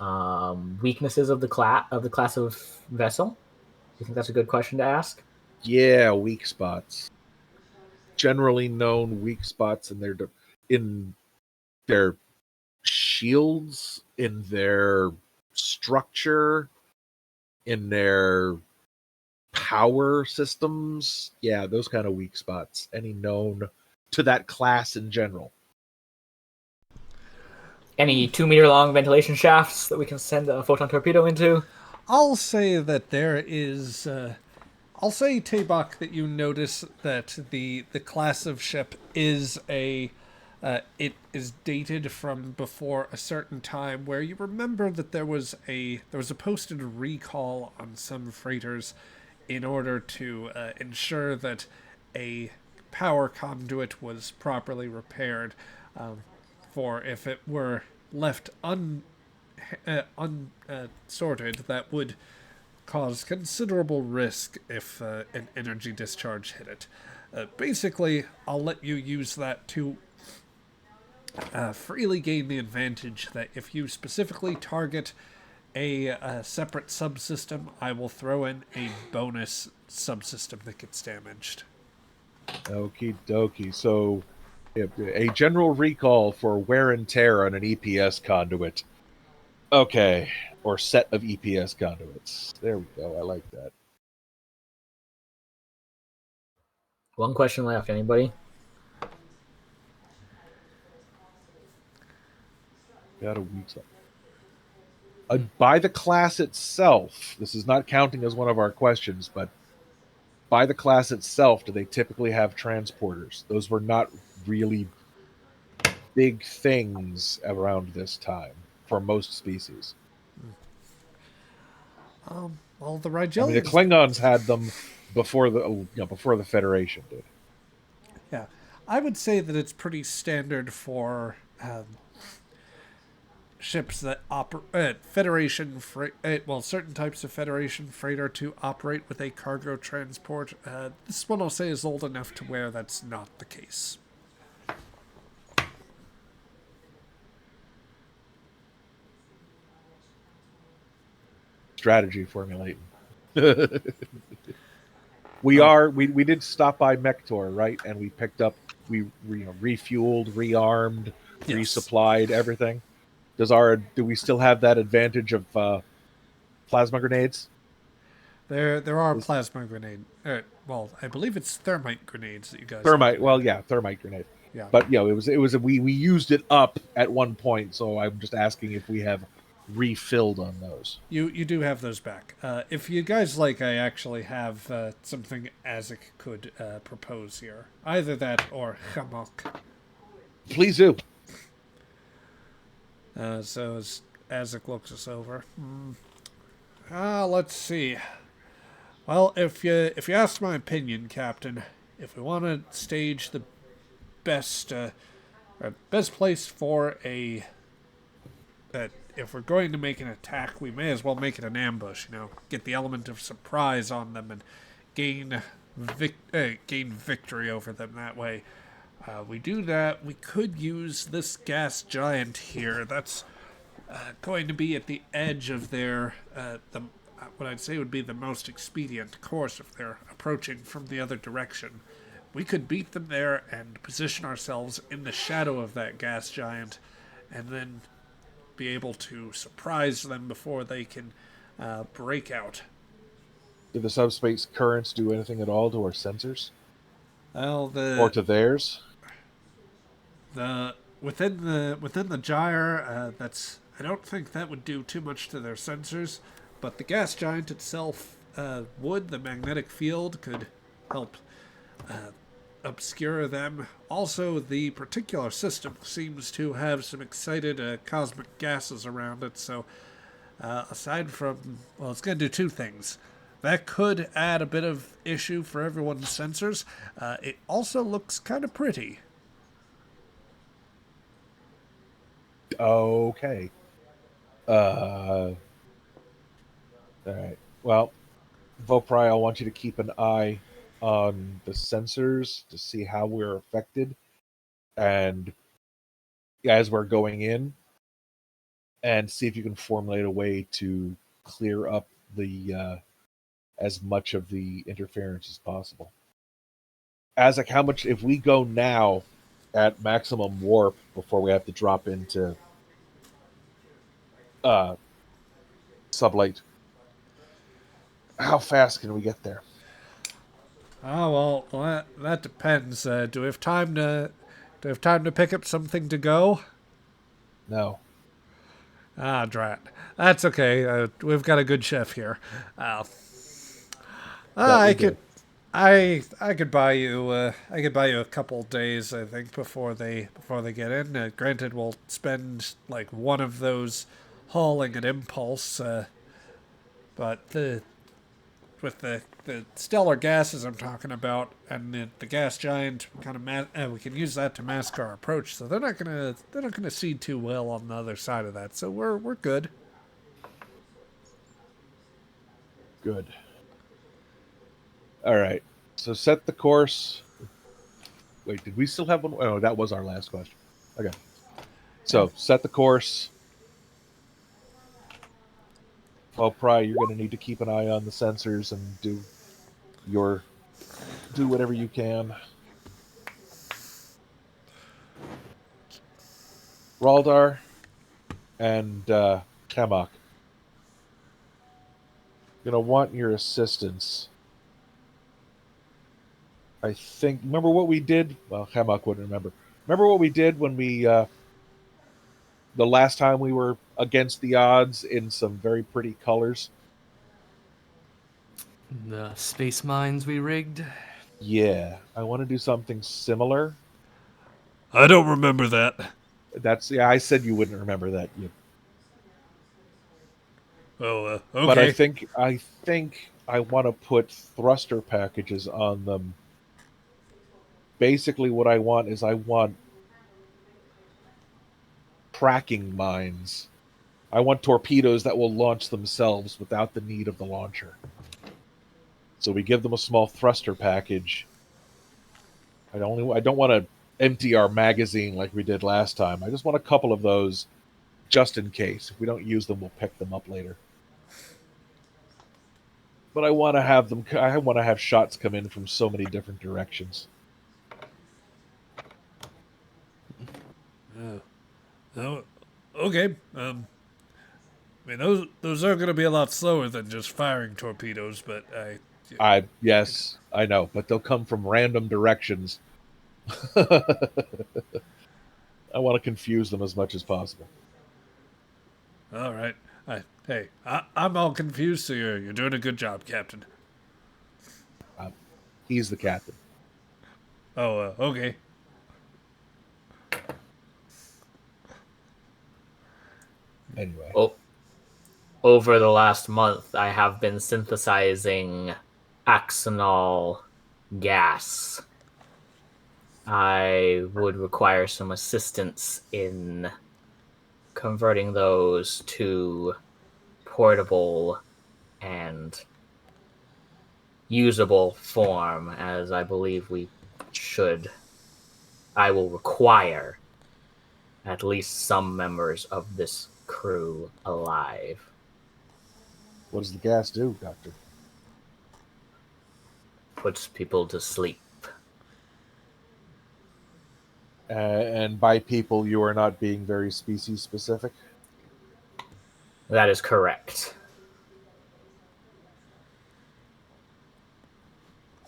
Weaknesses of the class of vessel? Do you think that's a good question to ask? Yeah, weak spots. Generally known weak spots in their shields, in their structure, in their power systems. Yeah, those kind of weak spots. Any known to that class in general. Any 2-meter long ventilation shafts that we can send a photon torpedo into? I'll say that there is. I'll say, Tabak, that you notice that the class of ship is it is dated from before a certain time, where you remember that there was a posted recall on some freighters in order to ensure that a power conduit was properly repaired. For if it were left unsorted, that would cause considerable risk if an energy discharge hit it. Basically, I'll let you use that to freely gain the advantage that if you specifically target a separate subsystem, I will throw in a bonus subsystem that gets damaged. Okie dokie. So, a general recall for wear and tear on an EPS conduit. Okay. Or set of EPS conduits. There we go. I like that. 1 question left. Anybody? Got a week's by the class itself, this is not counting as one of our questions, but by the class itself, do they typically have transporters? Those were not really big things around this time for most species. Well, the I mean, the Rigelians... Klingons had them before the Federation did. Yeah, I would say that it's pretty standard for ships that operate Federation freight. Well, certain types of Federation freighter to operate with a cargo transport. This one I'll say is old enough to where that's not the case. Strategy formulating. We did stop by Mektor, right? And we picked up, we refueled, rearmed, Yes. resupplied everything. Do we still have that advantage of plasma grenades? There are plasma grenade. Well, I believe it's thermite grenades that you guys. Thermite. Well, yeah, thermite grenade. Yeah. But we used it up at one point, so I'm just asking if we have refilled on those. You do have those back. If you guys like, I actually have something Azek could propose here. Either that or Hamok. Please do. So as Azek looks us over. Let's see. Well, if you ask my opinion, Captain, if we want to stage the best place for if we're going to make an attack, we may as well make it an ambush. Get the element of surprise on them and gain victory over them that way. We do that. We could use this gas giant here. That's going to be at the edge of their what I'd say would be the most expedient course if they're approaching from the other direction. We could beat them there and position ourselves in the shadow of that gas giant, and then be able to surprise them before they can break out. Do the subspace currents do anything at all to our sensors? Well, or to theirs? Within the gyre, I don't think that would do too much to their sensors, but the gas giant itself would. The magnetic field could help obscure them. Also, the particular system seems to have some excited cosmic gases around it, so aside from... Well, it's going to do two things. That could add a bit of issue for everyone's sensors. It also looks kind of pretty. Okay. All right. Well, Vopri, I want you to keep an eye on the sensors to see how we're affected, and as we're going in, and see if you can formulate a way to clear up the as much of the interference as possible. Azek, how much, if we go now at maximum warp before we have to drop into sublight, how fast can we get there? Oh, well, that depends. Do we have time to pick up something to go? No. Drat. That's okay. We've got a good chef here. I could buy you a couple days, I think, before they get in. Granted, we'll spend like one of those hauling an impulse, but with the stellar gases I'm talking about, and the gas giant, kind of we can use that to mask our approach. So they're not gonna see too well on the other side of that. So we're good. Good. All right. So set the course. Wait, did we still have one? Oh, that was our last question. Okay. So set the course. Well, Pry, you're going to need to keep an eye on the sensors and do whatever you can. Raldar and Kamak, going to want your assistance. I think, remember what we did? Well, Kamak wouldn't remember. Remember what we did when we the last time we were against the odds in some very pretty colors. The space mines we rigged. Yeah, I want to do something similar. I don't remember that. I said you wouldn't remember that. Oh, okay. But I think I want to put thruster packages on them. Basically, what I want is I want tracking mines. I want torpedoes that will launch themselves without the need of the launcher. So we give them a small thruster package. I don't want to empty our magazine like we did last time. I just want a couple of those just in case. If we don't use them, we'll pick them up later. But I want to have them. I want to have shots come in from so many different directions. Oh, okay. I mean, those are going to be a lot slower than just firing torpedoes, but Yes, I know, but they'll come from random directions. I want to confuse them as much as possible. All right. I'm all confused, so you're doing a good job, Captain. He's the captain. Oh, okay. Anyway. Over the last month, I have been synthesizing axonal gas. I would require some assistance in converting those to portable and usable form, as I believe we should. I will require at least some members of this crew alive. What does the gas do, Doctor? Puts people to sleep. And by people, you are not being very species specific? That is correct.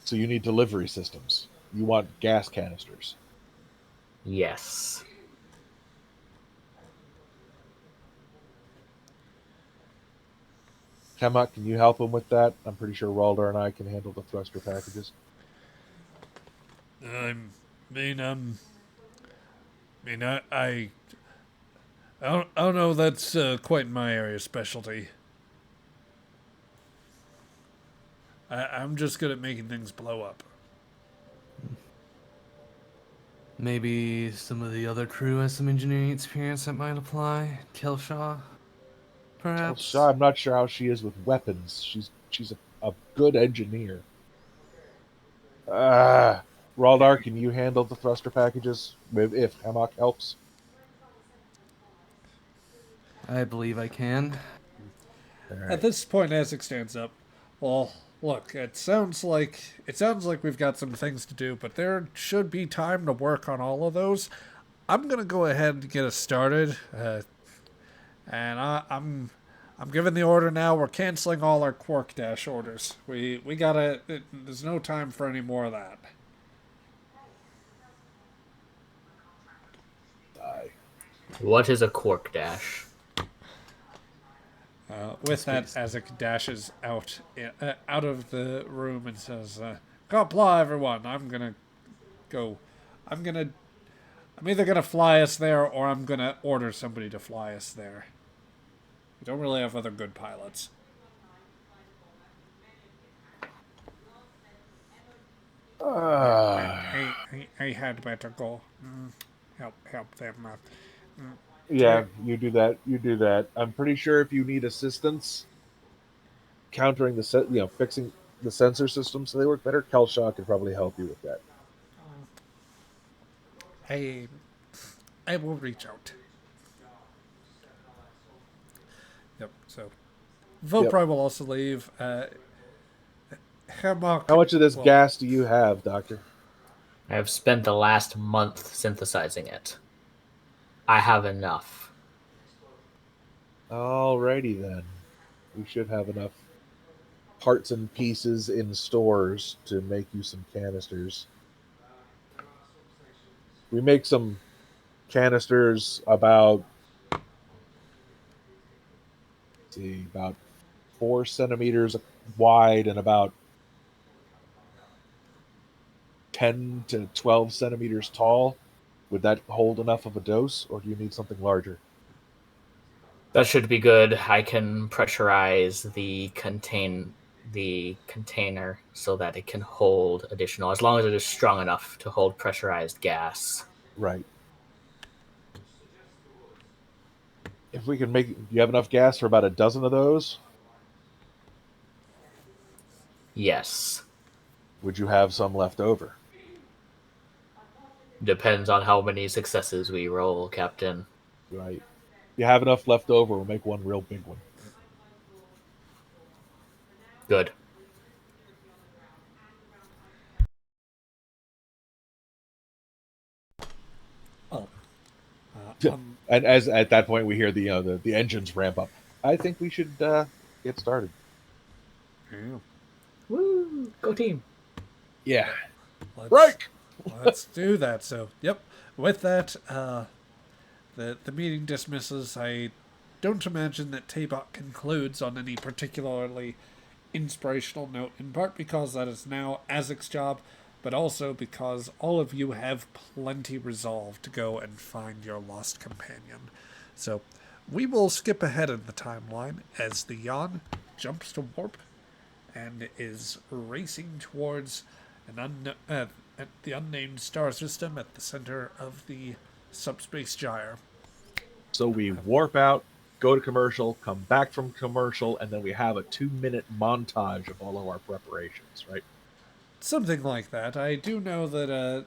So you need delivery systems. You want gas canisters. Yes. Kemak, can you help him with that? I'm pretty sure Raldar and I can handle the thruster packages. I don't know. That's quite my area of specialty. I'm just good at making things blow up. Maybe some of the other crew has some engineering experience that might apply. Kelshaw, perhaps. Kelshaw, I'm not sure how she is with weapons. She's a good engineer. Raldar, can you handle the thruster packages if Kemak helps? I believe I can. Right. At this point, Isaac stands up. Well, look, it sounds like we've got some things to do, but there should be time to work on all of those. I'm gonna go ahead and get us started, and I'm giving the order now. We're canceling all our Quark Dash orders. We gotta. There's no time for any more of that. What is a Quark Dash? With that, Isaac dashes out of the room and says, "Comply, everyone. I'm either gonna fly us there, or I'm gonna order somebody to fly us there. We don't really have other good pilots." I had better go help them. Yeah, you do that. You do that. I'm pretty sure if you need assistance countering fixing the sensor system so they work better, Kelshaw could probably help you with that. I will reach out. Yep. So, Vopri will also leave. How much of this gas do you have, Doctor? I have spent the last month synthesizing it. I have enough. Alrighty then. We should have enough parts and pieces in stores to make you some canisters. We make some canisters about see, about 4 centimeters wide and about 10 to 12 centimeters tall. Would that hold enough of a dose, or do you need something larger? That should be good. I can pressurize the container so that it can hold additional, as long as it is strong enough to hold pressurized gas. Right. If we can make, do you have enough gas for about a dozen of those? Yes. Would you have some left over? Depends on how many successes we roll, Captain. Right. If you have enough left over, we'll make one real big one. Good. Oh. And as at that point we hear the engines ramp up. I think we should get started. Yeah. Woo! Go team. Yeah. Let's, let's do that. So, yep. With that, the meeting dismisses. I don't imagine that Tabot concludes on any particularly inspirational note, in part because that is now Azek's job, but also because all of you have plenty resolve to go and find your lost companion. So, we will skip ahead in the timeline as the Yon jumps to warp and is racing towards the unnamed star system at the center of the subspace gyre. So we warp out, go to commercial, come back from commercial, and then we have a 2-minute montage of all of our preparations, right? Something like that. I do know that,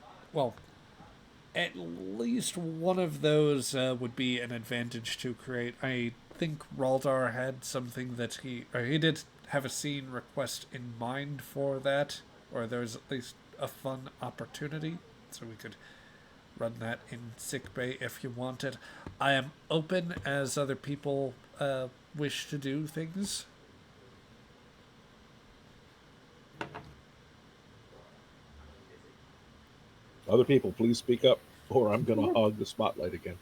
at least one of those would be an advantage to create. I think Raldar had something that he did have a scene request in mind for that, or there's at least a fun opportunity, so we could run that in sickbay if you wanted. I am open as other people wish to do things. Other people, please speak up, or I'm going to hog the spotlight again.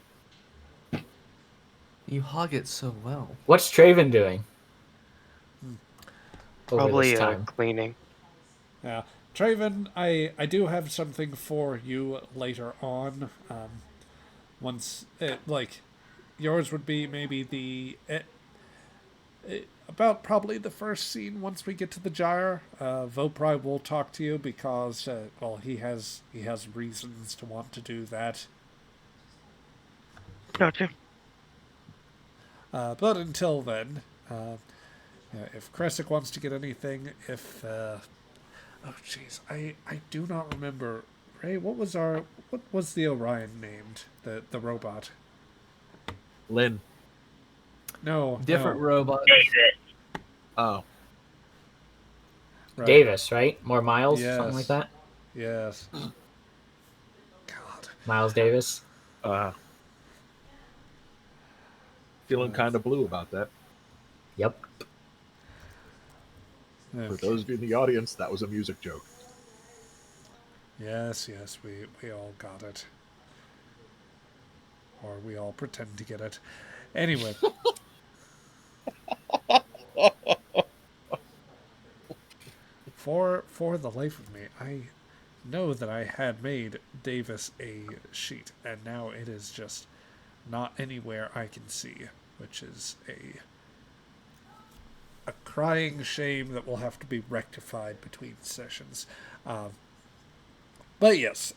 You hog it so well. What's Traven doing? Over Probably this time. cleaning. Yeah. Traven, I do have something for you later on. Once, yours would be maybe about probably the first scene once we get to the gyre. Vopri will talk to you because, he has reasons to want to do that. Gotcha. But until then, if Kresic wants to get anything, oh jeez, I do not remember. Ray, what was the Orion named? The robot? Lynn. No. Different robot. David. Oh. Right. Davis, right? More Miles? Yes. Something like that? Yes. God. Miles Davis? Feeling kind of blue about that. Yep. Okay. For those of you in the audience, that was a music joke. Yes, we all got it. Or we all pretend to get it. Anyway. For the life of me, I know that I had made Davis a sheet, and now it is just not anywhere I can see, which is a crying shame that will have to be rectified between sessions. But yes,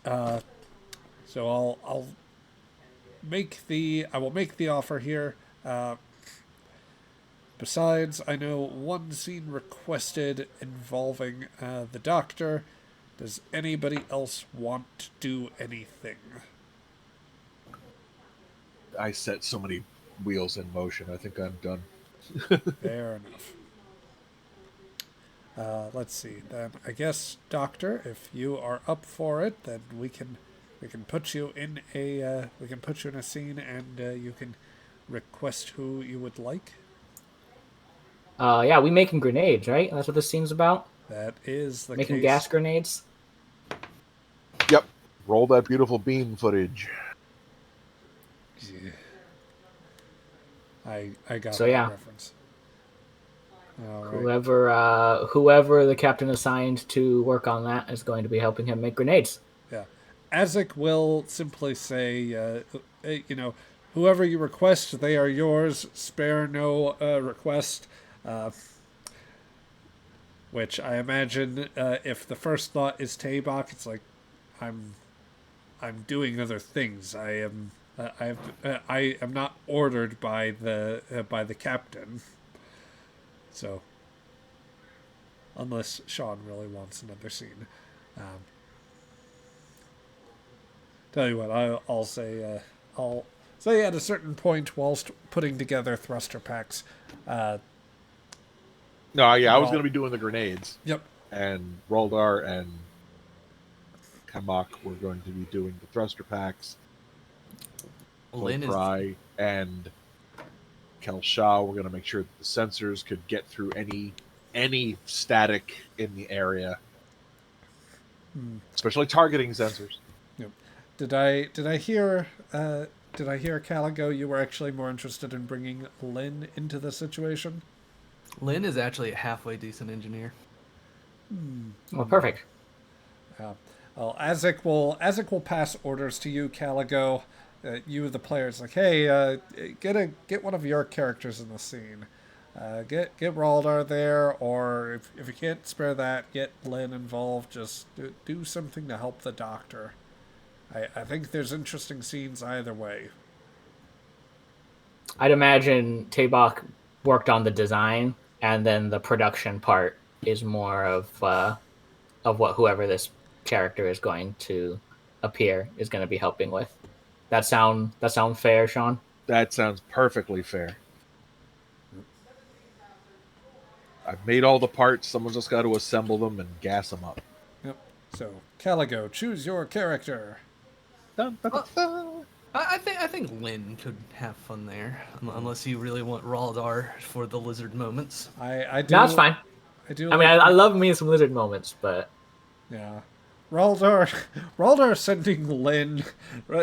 so I will make the offer here. Besides, I know one scene requested involving the Doctor. Does anybody else want to do anything? I set so many wheels in motion. I think I'm done. Fair enough. Let's see. Then I guess, Doctor, if you are up for it, then we can put you in a scene, and you can request who you would like. Yeah, we making grenades, right? That's what this scene's about? That is the Making case. gas grenades? Yep. Roll that beautiful beam footage. Yeah. I got So, that yeah. reference. All right. Whoever the captain assigned to work on that is going to be helping him make grenades. Yeah. Azek will simply say, whoever you request, they are yours. Spare no request. Which I imagine, if the first thought is Tabok, it's like, I'm doing other things. I am not ordered by the captain. So, unless Sean really wants another scene. Tell you what, I'll say at a certain point, whilst putting together thruster packs. No, yeah, I was going to be doing the grenades. Yep. And Roldar and Kamak were going to be doing the thruster packs. Lynn Cry and Kel Shah were going to make sure that the sensors could get through any static in the area, especially targeting sensors. Yep. Did I hear Caligo? You were actually more interested in bringing Lynn into the situation. Lynn is actually a halfway decent engineer. Well, perfect. Well, Azek will pass orders to you, Caligo. You, the players, like, hey, get one of your characters in the scene. Get Raldar there, or if you can't spare that, get Lynn involved. Just do something to help the Doctor. I think there's interesting scenes either way. I'd imagine Tabok worked on the design, and then the production part is more of what whoever this character is going to appear is going to be helping with. That sound fair, Sean? That sounds perfectly fair. I've made all the parts. Someone's just got to assemble them and gas them up. Yep. So, Caligo, choose your character. Dun, dun, dun, dun. I think Lynn could have fun there, unless you really want Raldar for the lizard moments. I do. No, it's fine. I do. I mean, I love me some lizard moments, but yeah. Raldar sending Lynn,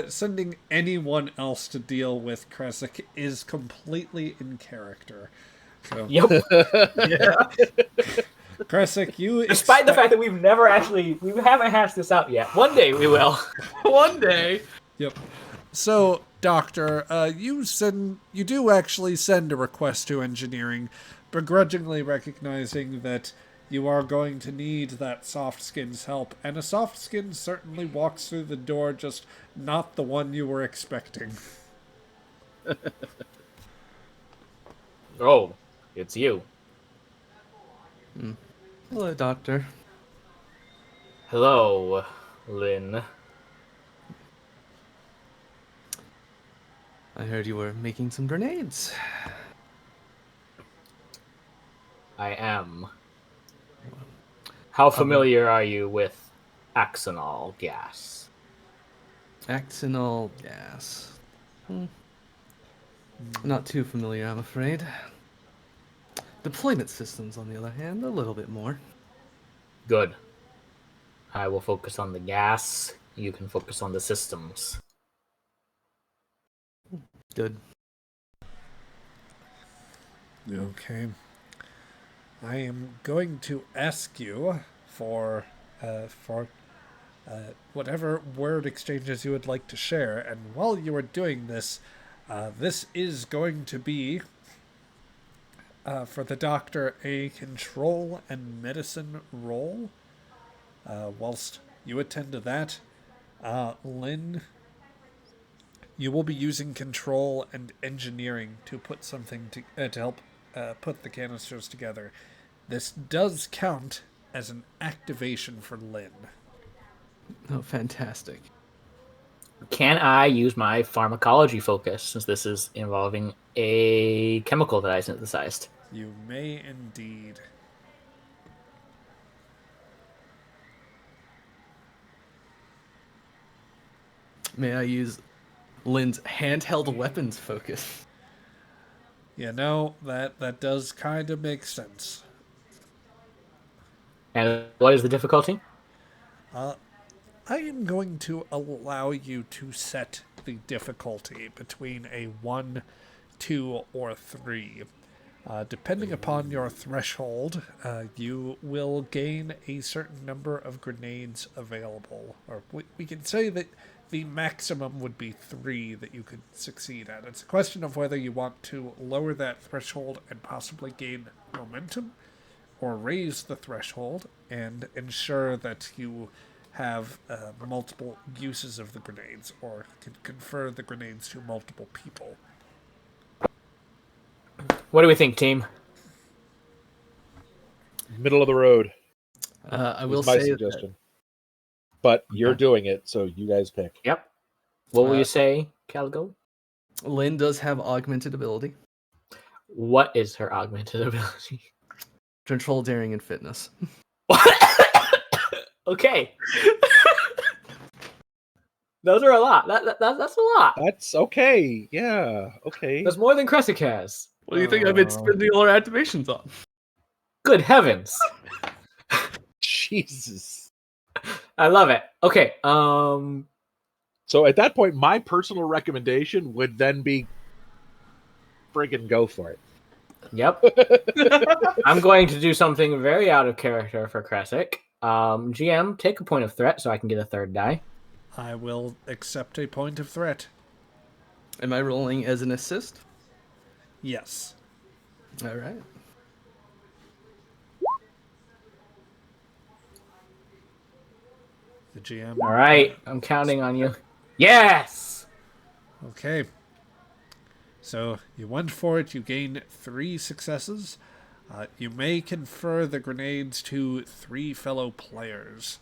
sending anyone else to deal with Kresik is completely in character. So, yep. Kresik, despite the fact that we haven't hashed this out yet. One day we will. One day. Yep. So, Doctor, you do actually send a request to engineering, begrudgingly recognizing that you are going to need that soft skin's help, and a soft skin certainly walks through the door, just not the one you were expecting. Oh, it's you. Hello, Doctor. Hello, Lynn. I heard you were making some grenades. I am. How familiar are you with axonal gas? Axonal gas. Not too familiar, I'm afraid. Deployment systems, on the other hand, a little bit more. Good. I will focus on the gas. You can focus on the systems. Good. Okay. I am going to ask you for whatever word exchanges you would like to share, and while you are doing this, this is going to be, for the Doctor, a control and medicine role. Whilst you attend to that, Lynn, you will be using control and engineering to put something to help put the canisters together. This does count as an activation for Lynn. Oh, fantastic. Can I use my pharmacology focus, since this is involving a chemical that I synthesized? You may indeed. May I use Lynn's handheld weapons focus? You know, that does kind of make sense. And what is the difficulty? I am going to allow you to set the difficulty between a 1, 2, or 3. Depending upon your threshold, you will gain a certain number of grenades available. Or we can say that the maximum would be 3 that you could succeed at. It's a question of whether you want to lower that threshold and possibly gain momentum, or raise the threshold and ensure that you have multiple uses of the grenades, or can confer the grenades to multiple people. What do we think, team? Middle of the road. I will is my say suggestion. But you're doing it, so you guys pick. Yep. What will you say, Caligo? that Lynn does have augmented ability, What is her augmented ability? control, daring, and fitness. Okay. Those are a lot. That's a lot. That's okay. Yeah, okay. That's more than Cressic has. What do you think I've been spending all our activations on? Good heavens. Jesus. I love it. Okay. So at that point, my personal recommendation would then be friggin' go for it. Yep. I'm going to do something very out of character for Cressic. GM, take a point of threat so I can get a third die. I will accept a point of threat. Am I rolling as an assist? Yes. All right. The GM. All right. I'm counting on you. Yes! Okay. So you went for it. You gain 3 successes. You may confer the grenades to 3 fellow players.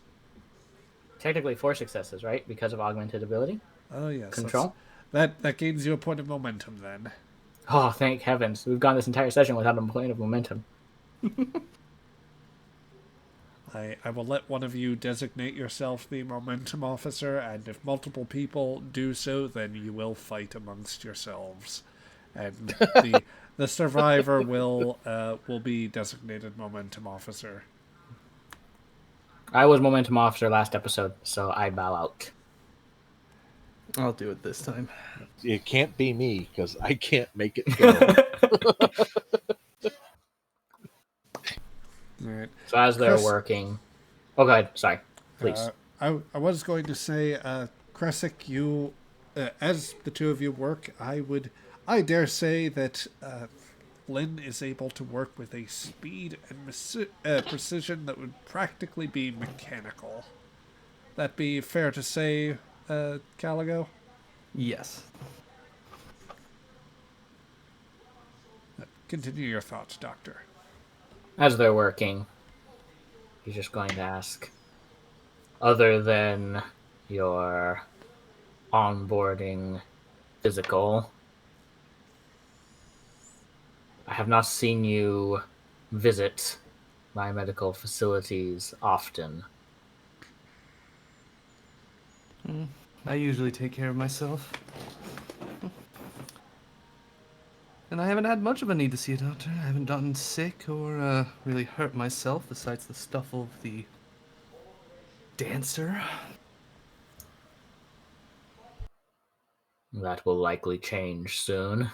Technically 4 successes, right? Because of augmented ability. Oh yes. Control. That gains you a point of momentum then. Oh, thank heavens. We've gone this entire session without a point of momentum. I will let one of you designate yourself the momentum officer, and if multiple people do so, then you will fight amongst yourselves. And the survivor will be designated momentum officer. I was momentum officer last episode, so I bow out. I'll do it this time. It can't be me, because I can't make it go. All right. So as they're Chris- working... Oh, go ahead. Sorry. Please. I was going to say, Cressic, you, as the two of you work, I dare say that Lynn is able to work with a speed and precision that would practically be mechanical. That be fair to say, Caligo? Yes. Continue your thoughts, Doctor. As they're working, he's just going to ask, other than your onboarding physical, I have not seen you visit my medical facilities often. I usually take care of myself. And I haven't had much of a need to see a doctor. I haven't gotten sick or really hurt myself besides the stuff of the dancer. That will likely change soon.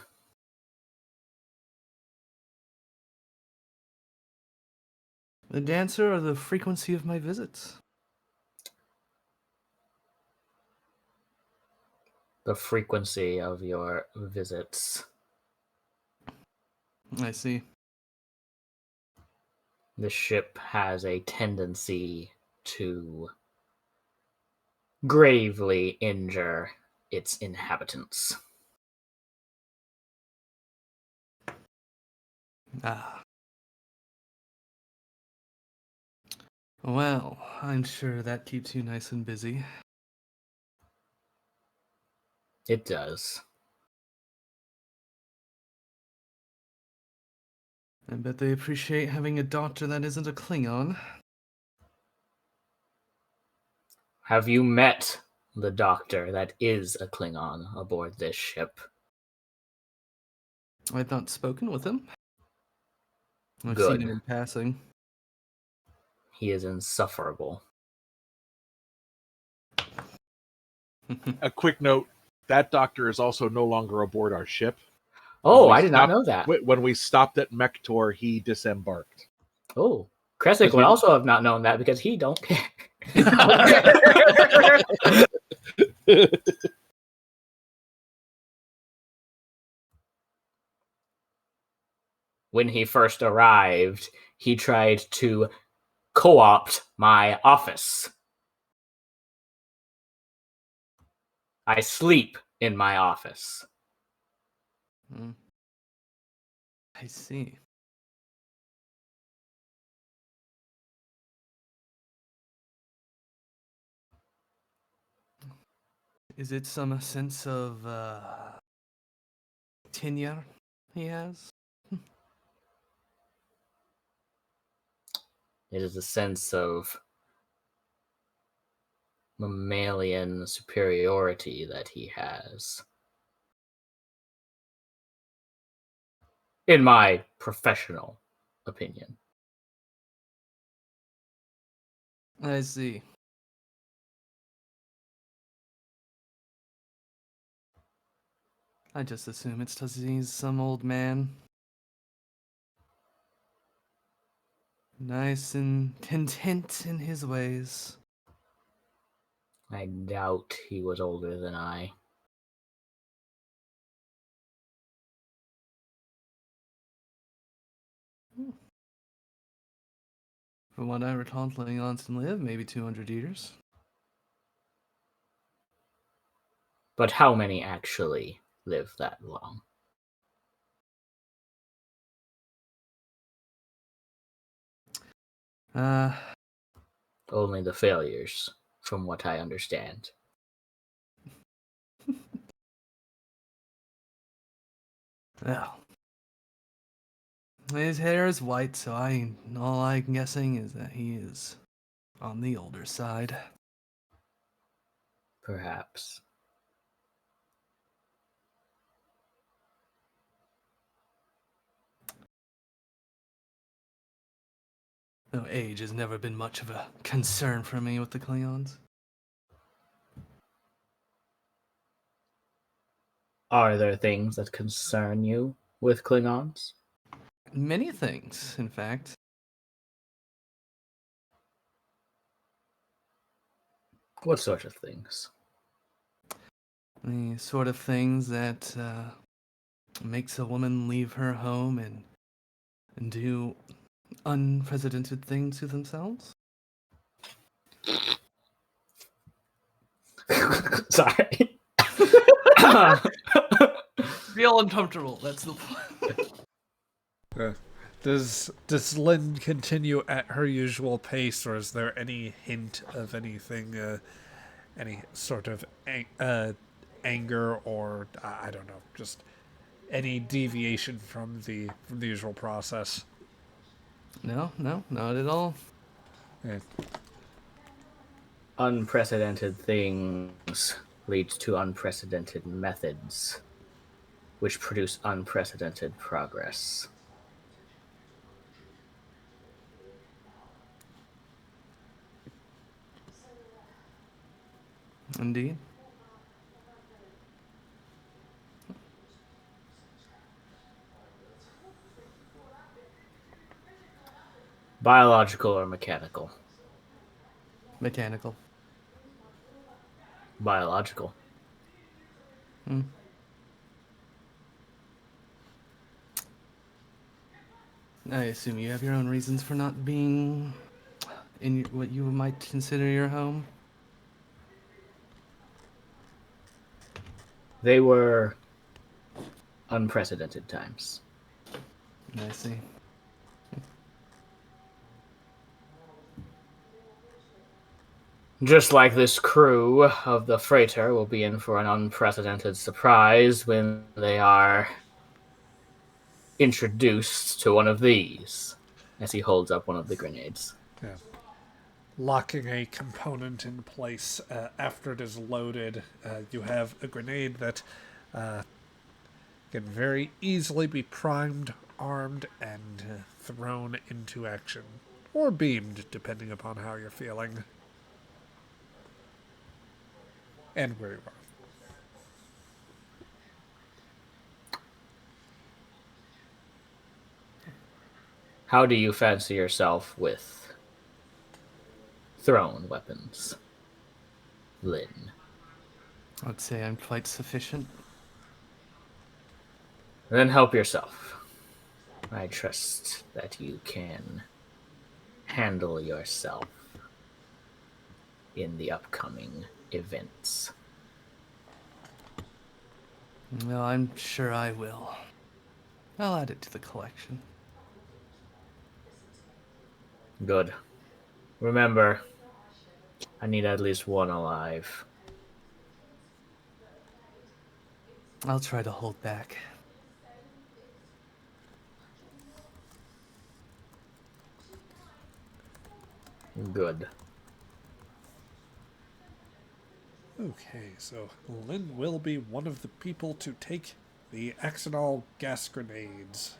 The dancer or the frequency of my visits? The frequency of your visits. I see. The ship has a tendency to gravely injure its inhabitants. Ah. Well, I'm sure that keeps you nice and busy. It does. I bet they appreciate having a doctor that isn't a Klingon. Have you met the doctor that is a Klingon aboard this ship? I've not spoken with him. I've Good. seen him in passing. He is insufferable. A quick note, that doctor is also no longer aboard our ship. Oh, I did not know that. When we stopped at Mektor, he disembarked. Oh, Kresik would also have not known that because he don't care. When he first arrived, he tried to co-opt my office. I sleep in my office. I see. Is it some sense of tenure he has? It is a sense of mammalian superiority that he has. In my professional opinion. I see. I just assume it's 'cause he's some old man. Nice and content in his ways. I doubt he was older than I. From what I recall, Klingons can live maybe 200 years. But how many actually live that long? Only the failures, from what I understand. Well, his hair is white, so all I'm guessing is that he is on the older side. Perhaps. Though age has never been much of a concern for me with the Klingons. Are there things that concern you with Klingons? Many things, in fact. What sort of things? The sort of things that makes a woman leave her home and do unprecedented things to themselves. Sorry. Real uncomfortable. That's the point. Does Lynn continue at her usual pace, or is there any hint of anything, any sort of anger, or I don't know, just any deviation from the usual process? No, not at all. Yeah. Unprecedented things leads to unprecedented methods, which produce unprecedented progress. Indeed. Biological or mechanical? Mechanical. Biological. I assume you have your own reasons for not being in what you might consider your home. They were unprecedented times. I see. Just like this crew of the freighter will be in for an unprecedented surprise when they are introduced to one of these, as he holds up one of the grenades. Yeah. Locking a component in place after it is loaded, you have a grenade that can very easily be primed, armed, and thrown into action. Or beamed, depending upon how you're feeling. And where you are. How do you fancy yourself with thrown weapons, Lynn? I'd say I'm quite sufficient. Then help yourself. I trust that you can handle yourself in the upcoming events. Well, I'm sure I will. I'll add it to the collection. Good. Remember, I need at least one alive. I'll try to hold back. Good. Okay, so Lynn will be one of the people to take the Axonal gas grenades.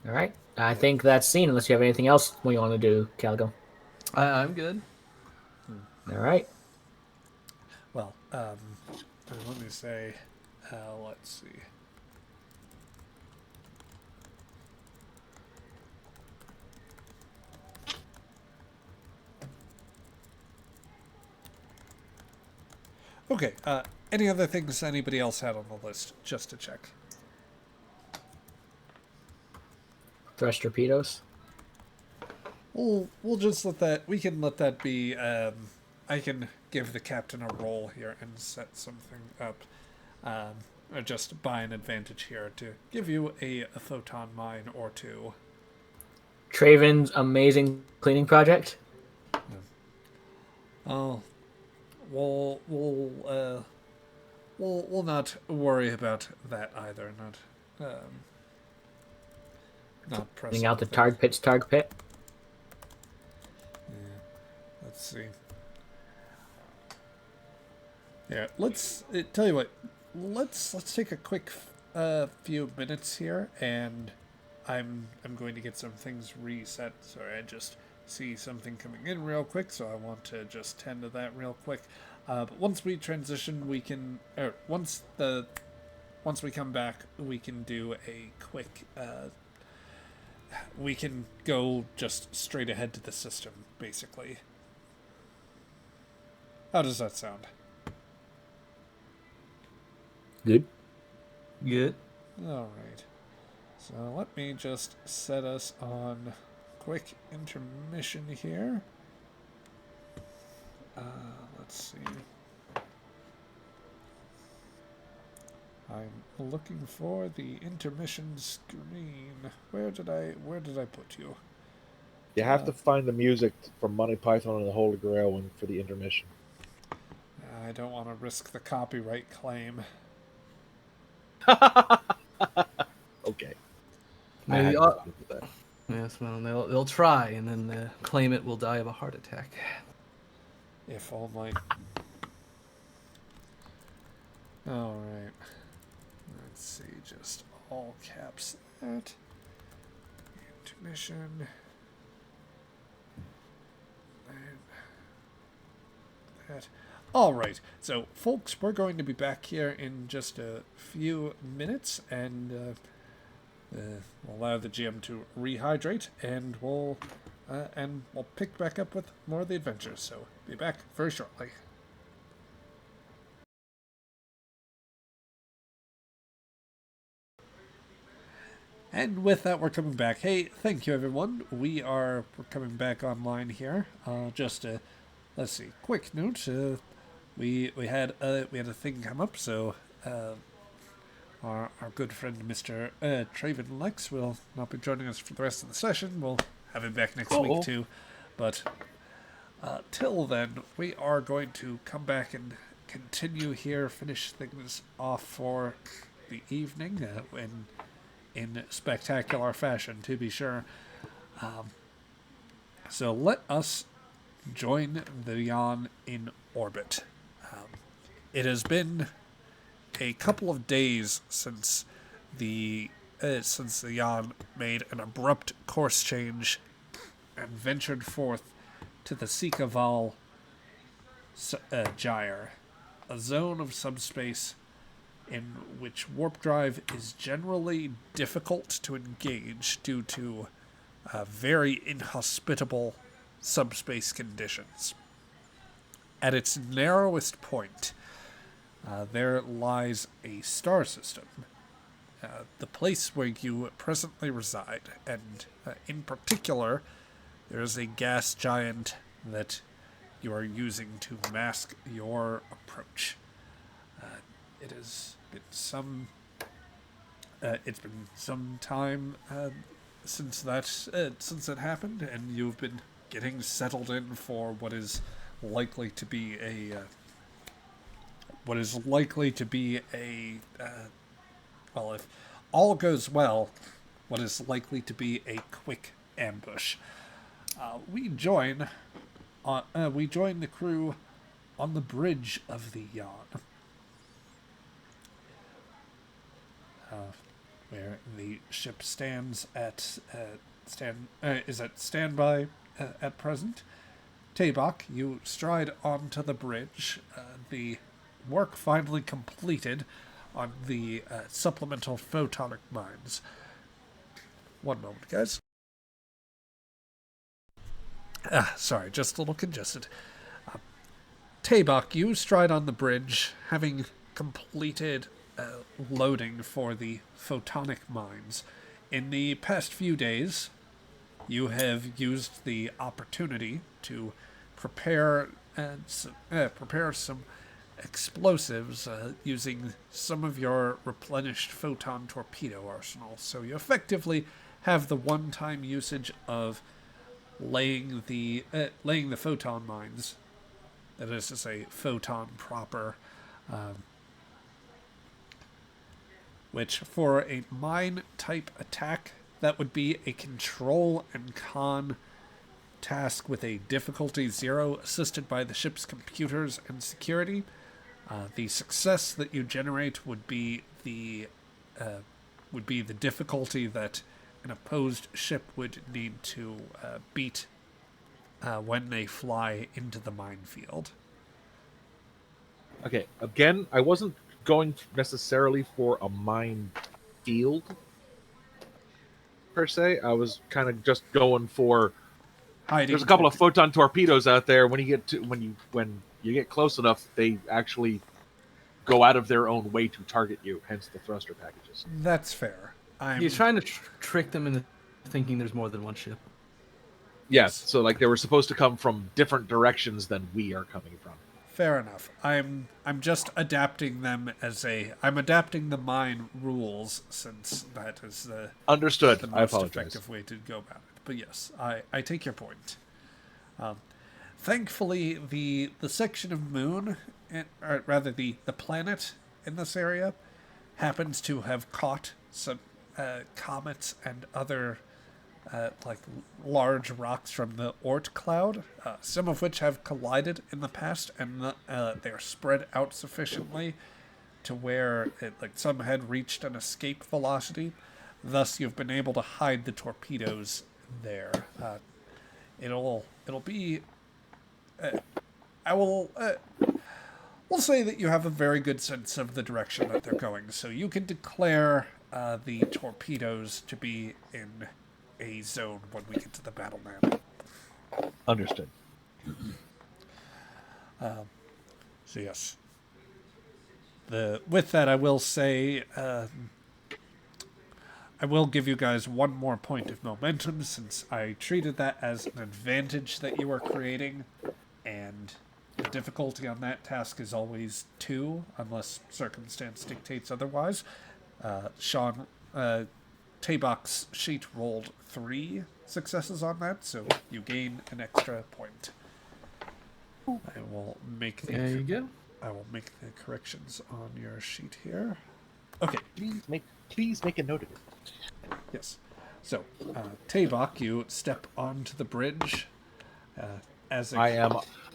All right. I think that's seen, unless you have anything else we want to do, Caligo. I'm good. All right. Well, let me say, let's see. Okay, any other things anybody else had on the list, just to check? Thrust torpedoes. We'll just we can let that be, I can give the captain a roll here and set something up, or just buy an advantage here to give you a photon mine or two. Traven's amazing cleaning project. Oh, we'll not worry about that either. Not pressing. Cleaning out the targ pit. Yeah. Let's see. Yeah, let's tell you what. Let's take a quick few minutes here, and I'm going to get some things reset. Sorry, I just see something coming in real quick, so I want to just tend to that real quick. But once we transition, we can. Once we come back, we can do a quick. We can go just straight ahead to the system, basically. How does that sound? Good. Good. All right. So let me just set us on quick intermission here. Let's see. I'm looking for the intermission screen. Where did I put you? You have to find the music from Monty Python and the Holy Grail for the intermission. I don't want to risk the copyright claim. Okay. Maybe yes, well, they'll try, and then the claimant will die of a heart attack. If only. All right. Let's see, just all caps that. Intermission. And that. All right. So, folks, we're going to be back here in just a few minutes, and we'll allow the GM to rehydrate, and we'll pick back up with more of the adventures. So, be back very shortly. And with that, we're coming back. Hey, thank you, everyone. We're coming back online here. Just let's see. Quick note. We had a thing come up, so our good friend Mr. Traven Lex will not be joining us for the rest of the session. We'll have him back next week too. But till then, we are going to come back and continue here, finish things off for the evening in spectacular fashion, to be sure. So let us join the Yawn in orbit. It has been a couple of days since the Yawn made an abrupt course change and ventured forth to the Sikaval Gyre, a zone of subspace in which warp drive is generally difficult to engage due to very inhospitable subspace conditions. At its narrowest point, there lies a star system, the place where you presently reside, and in particular, there is a gas giant that you are using to mask your approach. It has been it's been some time since it happened, and you've been getting settled in for what is likely to be a well, if all goes well, what is likely to be a quick ambush. We join the crew on the bridge of the yawn, where the ship stands at standby at present. Tabak, you stride onto the bridge. The work finally completed on the supplemental photonic mines. One moment, guys. Sorry, just a little congested. Tabak, you stride on the bridge, having completed loading for the photonic mines. In the past few days, you have used the opportunity to prepare some explosives using some of your replenished photon torpedo arsenal. So you effectively have the one-time usage of laying the photon mines. That is to say, photon proper. Which, for a mine-type attack, that would be a control and con task with a difficulty 0 assisted by the ship's computers and security. The success that you generate would be the difficulty that an opposed ship would need to beat when they fly into the minefield. Okay, again, I wasn't going necessarily for a mine field per se. I was kind of just going for Hiding. There's a couple of photon torpedoes out there. When you get close enough, they actually go out of their own way to target you. Hence the thruster packages. That's fair. He's trying to trick them into thinking there's more than one ship. Yes, so like they were supposed to come from different directions than we are coming from. Fair enough. I'm just adapting them I'm adapting the mine rules, since that is Understood. the I most apologize. effective way to go about it. But yes, I take your point. Thankfully, the section of moon, or rather the planet in this area, happens to have caught some comets and other large rocks from the Oort cloud, some of which have collided in the past, and they're spread out sufficiently to where some had reached an escape velocity. Thus, you've been able to hide the torpedoes there. It'll be. We'll say that you have a very good sense of the direction that they're going, so you can declare the torpedoes to be in a zone when we get to the battle map. Understood. So yes. With that, I will say, I will give you guys one more point of momentum, since I treated that as an advantage that you are creating, and the difficulty on that task is always 2, unless circumstance dictates otherwise. Sean, Tabak's sheet rolled 3 successes on that, so you gain an extra point. I will make There you go. I will make the corrections on your sheet here. Okay. Please make a note of it. Yes. So, Tabak, you step onto the bridge.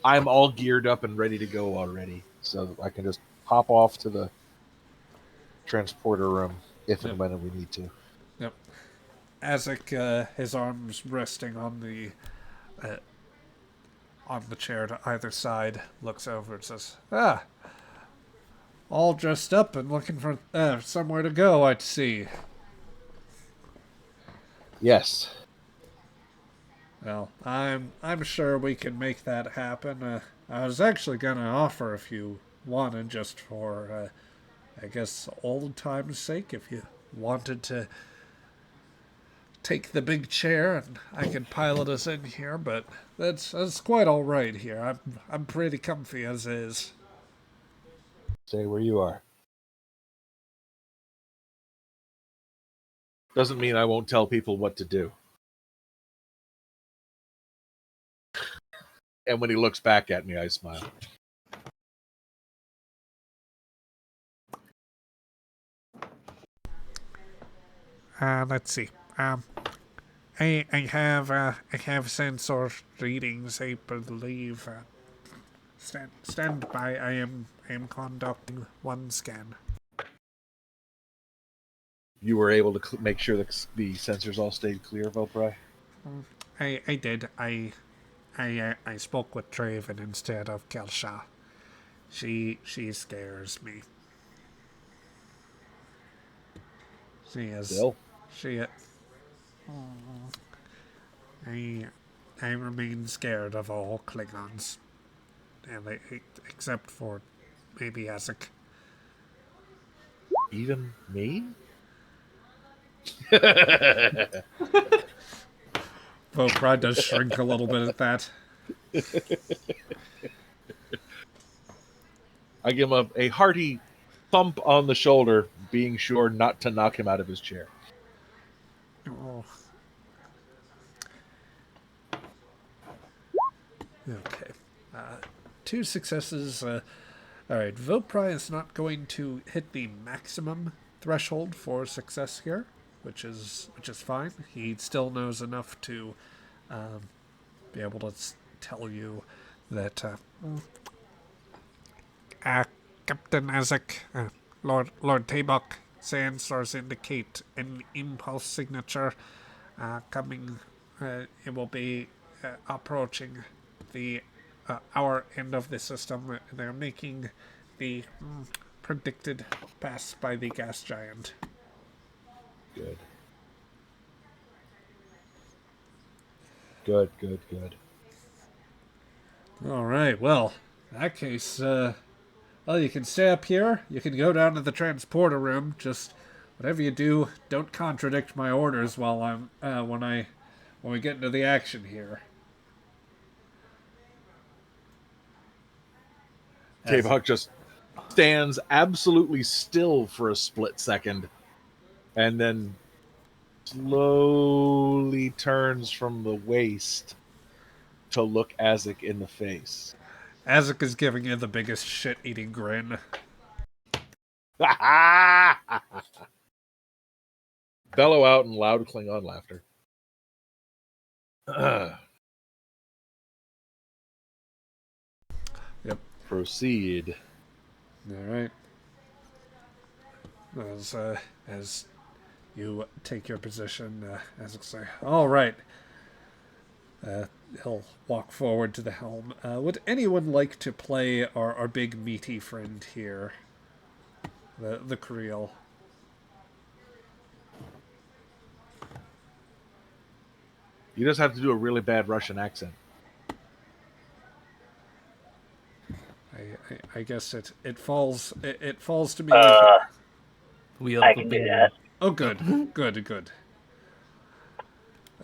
I'm all geared up and ready to go already, so I can just hop off to the transporter room if and when we need to. Yep. Azek, his arms resting on the chair to either side, looks over and says, all dressed up and looking for somewhere to go, I'd see. Yes. Well, I'm sure we can make that happen. I was actually gonna offer if you wanted, just for I guess old time's sake, if you wanted to take the big chair and I could pilot us in here, but that's quite all right here. I'm pretty comfy as is. Stay where you are. Doesn't mean I won't tell people what to do. And when he looks back at me, I smile. Let's see. I have sensor readings. I believe. Stand by. I am conducting one scan. You were able to make sure the sensors all stayed clear, Vopri? I did. I spoke with Draven instead of Kelsha. She scares me. She is. Still? She. I remain scared of all Klingons, and except for maybe Ezek. Even me? Vopri does shrink a little bit at that. I give him a hearty thump on the shoulder, being sure not to knock him out of his chair. Oh. Okay. 2 successes. All right. Vopri is not going to hit the maximum threshold for success here, which is fine. He still knows enough to be able to tell you that Captain Ezek, Lord Tabok, sensors indicate an impulse signature coming. It will be approaching the our end of the system. They're making the predicted pass by the gas giant. Good. Good. All right. Well, in that case, well, you can stay up here. You can go down to the transporter room. Just whatever you do, don't contradict my orders while I'm when we get into the action here. Tabok just stands absolutely still for a split second, and then slowly turns from the waist to look Azek in the face. Azek is giving you the biggest shit-eating grin. Bellow out in loud Klingon laughter. Yep. Proceed. All right. As you take your position, Azek say, "All right." He'll walk forward to the helm. Would anyone like to play our big meaty friend here? The Creel. You just have to do a really bad Russian accent. I guess it falls to me. I can do that. Oh, good.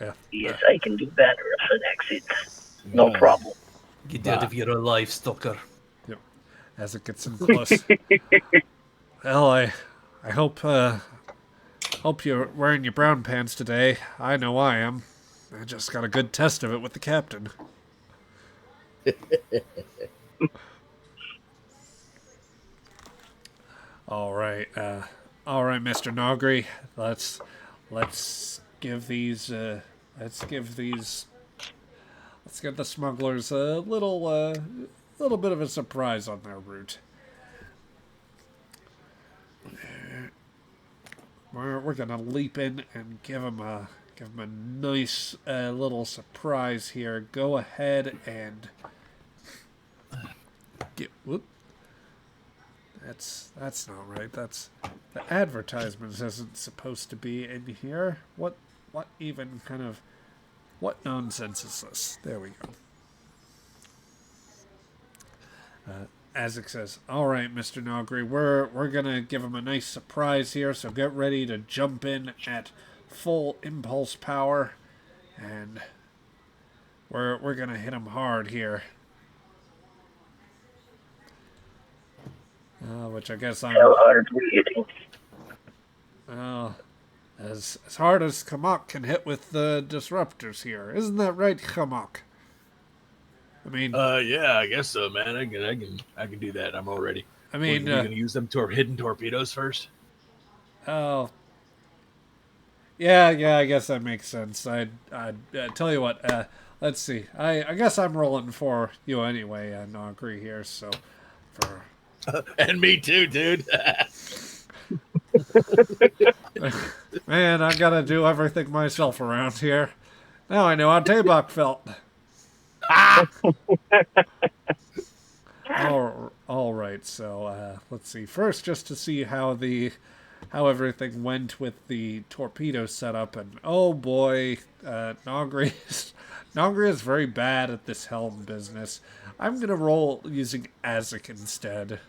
Yeah. Yes, I can do bad Russian accents. No problem. Get out of your life, stalker. Yep. As it gets in close. Well, I hope you're wearing your brown pants today. I know I am. I just got a good test of it with the captain. All right, Mr. Nogri. Let's give the smugglers a little bit of a surprise on their route. We're gonna leap in and give them a nice little surprise here. Go ahead and That's not right. That's the advertisement isn't supposed to be in here. What even kind of what nonsense is this? There we go. Azek says, "All right, Mr. Nogri, we're gonna give him a nice surprise here. So get ready to jump in at full impulse power, and we're gonna hit him hard here." Which I guess I'm. How hard are we hitting? As hard as Kamak can hit with the disruptors here, isn't that right, Kamak? I mean, yeah, I guess so, man. I can do that. I'm all ready. I mean, we're gonna use them hidden torpedoes first. Oh, yeah, I guess that makes sense. I'd tell you what. Let's see. I guess I'm rolling for you anyway. I don't agree here. So, for and me too, dude. man, I gotta do everything myself around here. Now I know how Tabak felt. All right. So let's see. First, just to see how everything went with the torpedo setup, and oh boy, Nogri is very bad at this helm business. I'm gonna roll using Azek instead.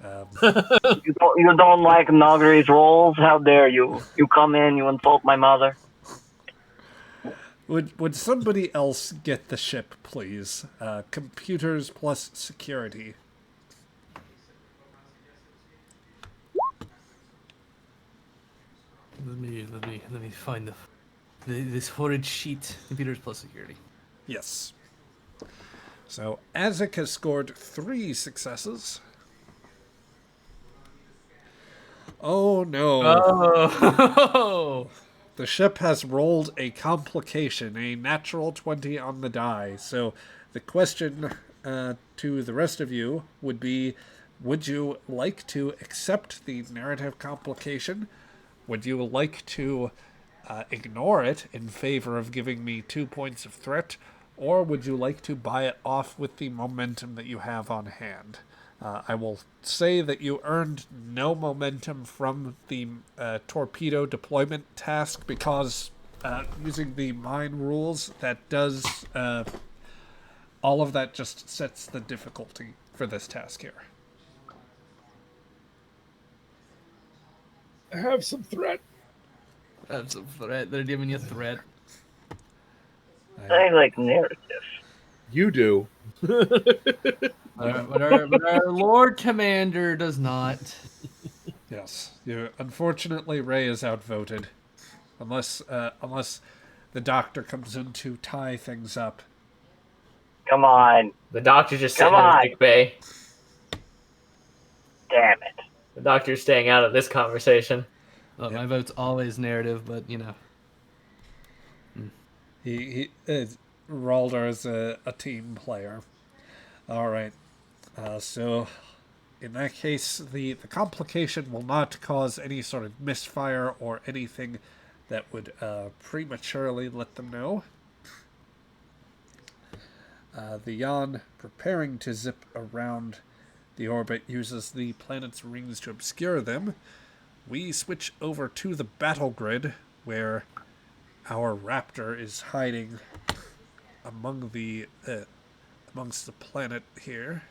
You don't like Nogri's rolls? How dare you? You come in, you insult my mother. Would somebody else get the ship, please? Computers plus security. Let me find this horrid sheet. Computers plus security. Yes. So Azek has scored 3 successes. Oh no. Oh. The ship has rolled a complication, a natural 20 on the die. So the question to the rest of you would be, would you like to accept the narrative complication? Would you like to ignore it in favor of giving me 2 points of threat? Or would you like to buy it off with the momentum that you have on hand? I will say that you earned no momentum from the torpedo deployment task because using the mine rules, that does all of that just sets the difficulty for this task here. I have some threat. That's a threat. They're giving you a threat. I like narrative. You do. But our Lord Commander does not. Yes. Unfortunately, Ray is outvoted. Unless the doctor comes in to tie things up. Come on. The doctor just sitting Come in on. the sick bay. Damn it. The doctor's staying out of this conversation. Well, my vote's always narrative, but you know. Ralder is a team player. All right. So, in that case, the complication will not cause any sort of misfire or anything that would prematurely let them know. The Yan, preparing to zip around the orbit, uses the planet's rings to obscure them. We switch over to the battle grid, where our Raptor is hiding amongst the planet here.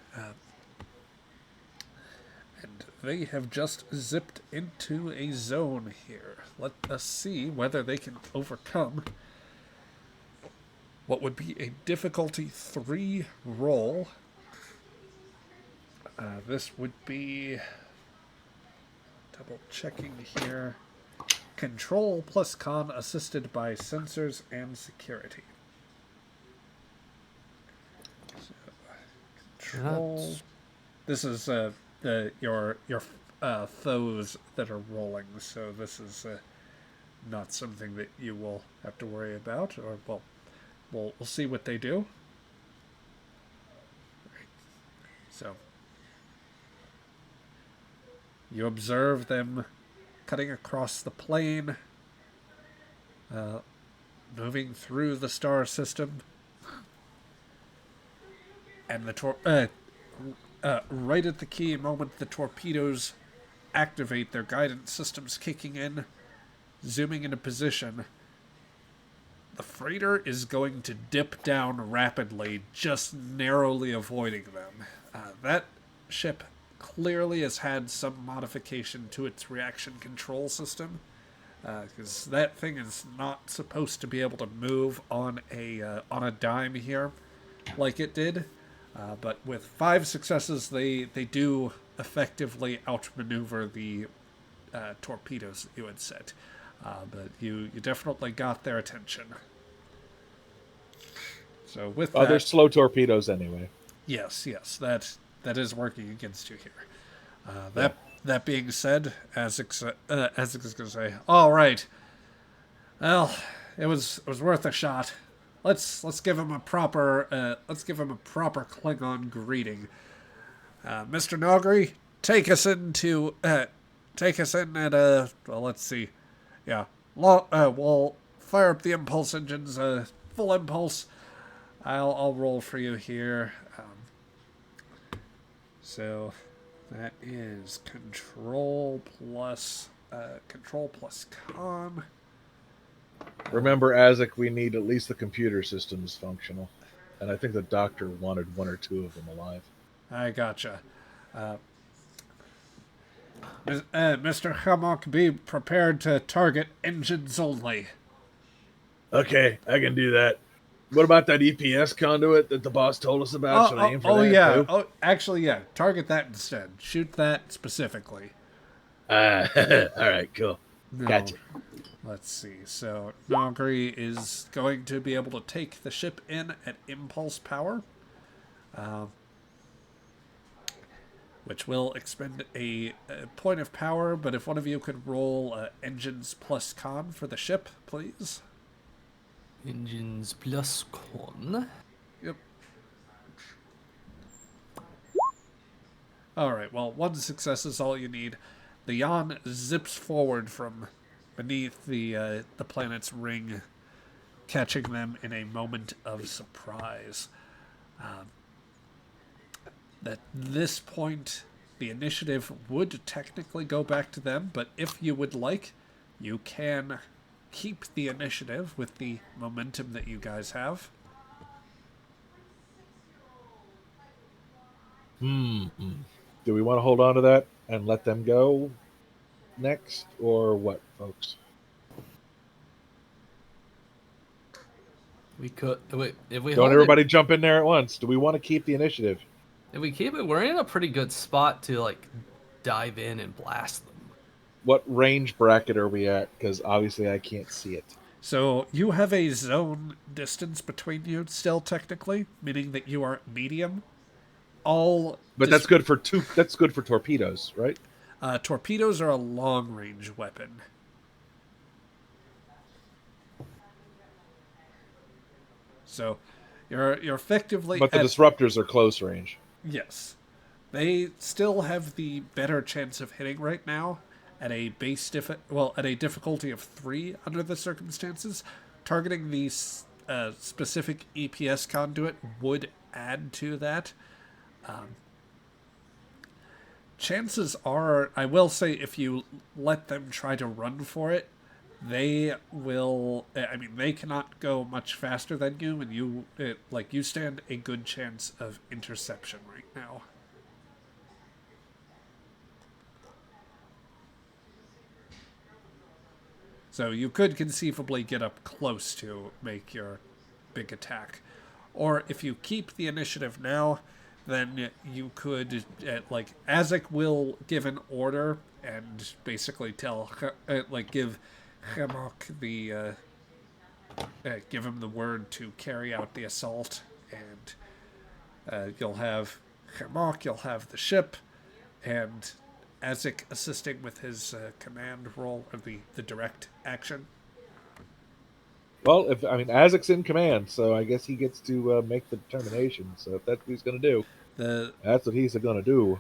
And they have just zipped into a zone here. Let us see whether they can overcome what would be a difficulty 3 roll. This would be, double checking here, control plus con assisted by sensors and security. So, control. This is your foes that are rolling, so this is not something that you will have to worry about, or well, we'll see what they do. Right. So you observe them cutting across the plane, moving through the star system, and right at the key moment the torpedoes activate, their guidance systems kicking in, zooming into position, the freighter is going to dip down rapidly, just narrowly avoiding them. That ship clearly has had some modification to its reaction control system, because that thing is not supposed to be able to move on a dime here like it did. But with 5 successes, they do effectively outmaneuver the torpedoes that you had set. But you definitely got their attention. So with that, they're slow torpedoes anyway. yes, that is working against you here. That being said, Azix is going to say, "All right, well, it was worth a shot. Let's give him a proper Klingon greeting. Mr. Nogri, take us in at well, let's see. Yeah. We'll fire up the impulse engines, full impulse. I'll roll for you here. So that is control plus con. Remember, Azek, we need at least the computer systems functional. And I think the doctor wanted 1 or 2 of them alive. I gotcha. Mr. Hammock, be prepared to target engines only. Okay, I can do that. What about that EPS conduit that the boss told us about? Should I aim for that yeah. too? Oh, actually, yeah. Target that instead. Shoot that specifically. All right, cool. No. Gotcha. Let's see. So Nogri is going to be able to take the ship in at impulse power, which will expend a point of power. But if one of you could roll engines plus con for the ship, please. Engines plus con. Yep. All right. Well, 1 success is all you need. The yawn zips forward from beneath the planet's ring, catching them in a moment of surprise. At this point, the initiative would technically go back to them, but if you would like, you can keep the initiative with the momentum that you guys have. Do we want to hold on to that and let them go next, or what, folks? We could. If we Don't hold everybody jump in there at once. Do we want to keep the initiative? If we keep it, we're in a pretty good spot to like dive in and blast them. What range bracket are we at? Because obviously I can't see it. So you have a zone distance between you still, technically, meaning that you are medium. But that's good for That's good for torpedoes, right? Torpedoes are a long-range weapon. So you're effectively. But the disruptors are close range. Yes, they still have the better chance of hitting right now at a at a difficulty of 3 under the circumstances. Targeting the specific EPS conduit would add to that. Chances are, I will say, if you let them try to run for it, they will. I mean, they cannot go much faster than you, and you stand a good chance of interception right now. So you could conceivably get up close to make your big attack. Or if you keep the initiative now, then you could, Azek will give an order and basically give Hammock give him the word to carry out the assault, and you'll have Hammock, you'll have the ship, and Azek assisting with his command role, or the direct action. Well, Azek's in command, so I guess he gets to make the determination. So if that's what he's going to do, that's what he's going to do.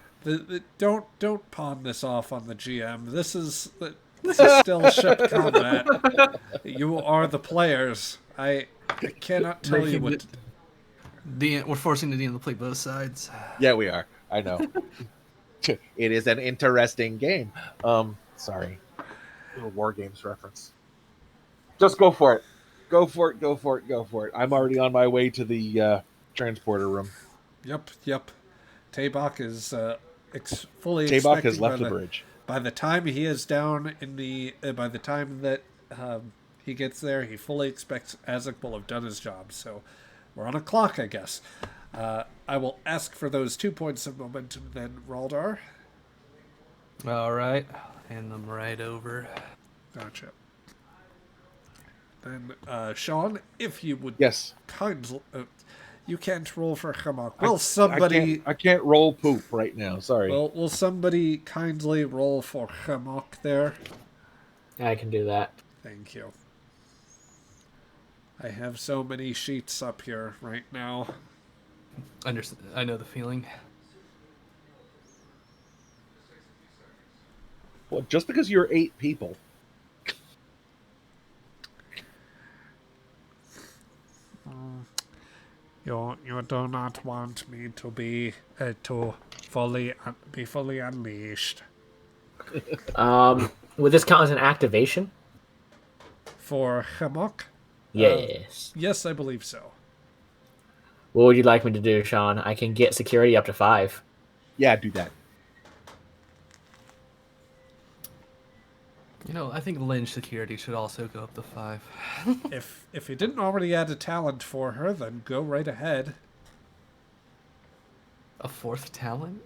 Don't pawn this off on the GM. This is still ship combat. You are the players. I cannot tell you what. We're forcing the DM to play both sides. Yeah, we are. I know. It is an interesting game. Sorry. Little War Games reference. Just go for it. Go for it. Go for it. Go for it. I'm already on my way to the transporter room. Yep. Tabak is fully Tabak has expecting left the bridge. by the time he is down in the by the time that he gets there, he fully expects Azek will have done his job. So we're on a clock, I guess. I will ask for those 2 points of momentum then, Raldar. All right. Hand them right over. Gotcha. Then, Sean, if you would kindly... you can't roll for Hamok. Will somebody... I can't roll poop right now. Sorry. Well, will somebody kindly roll for Hamok there? I can do that. Thank you. I have so many sheets up here right now. I know the feeling. Well, just because you're 8 people. You do not want me to be fully unleashed. Would this count as an activation? For Hamok? Yes. Yes, I believe so. What would you like me to do, Sean? I can get security up to 5. Yeah, do that. I think Lynch security should also go up to 5. If you didn't already add a talent for her, then go right ahead. A 4th talent?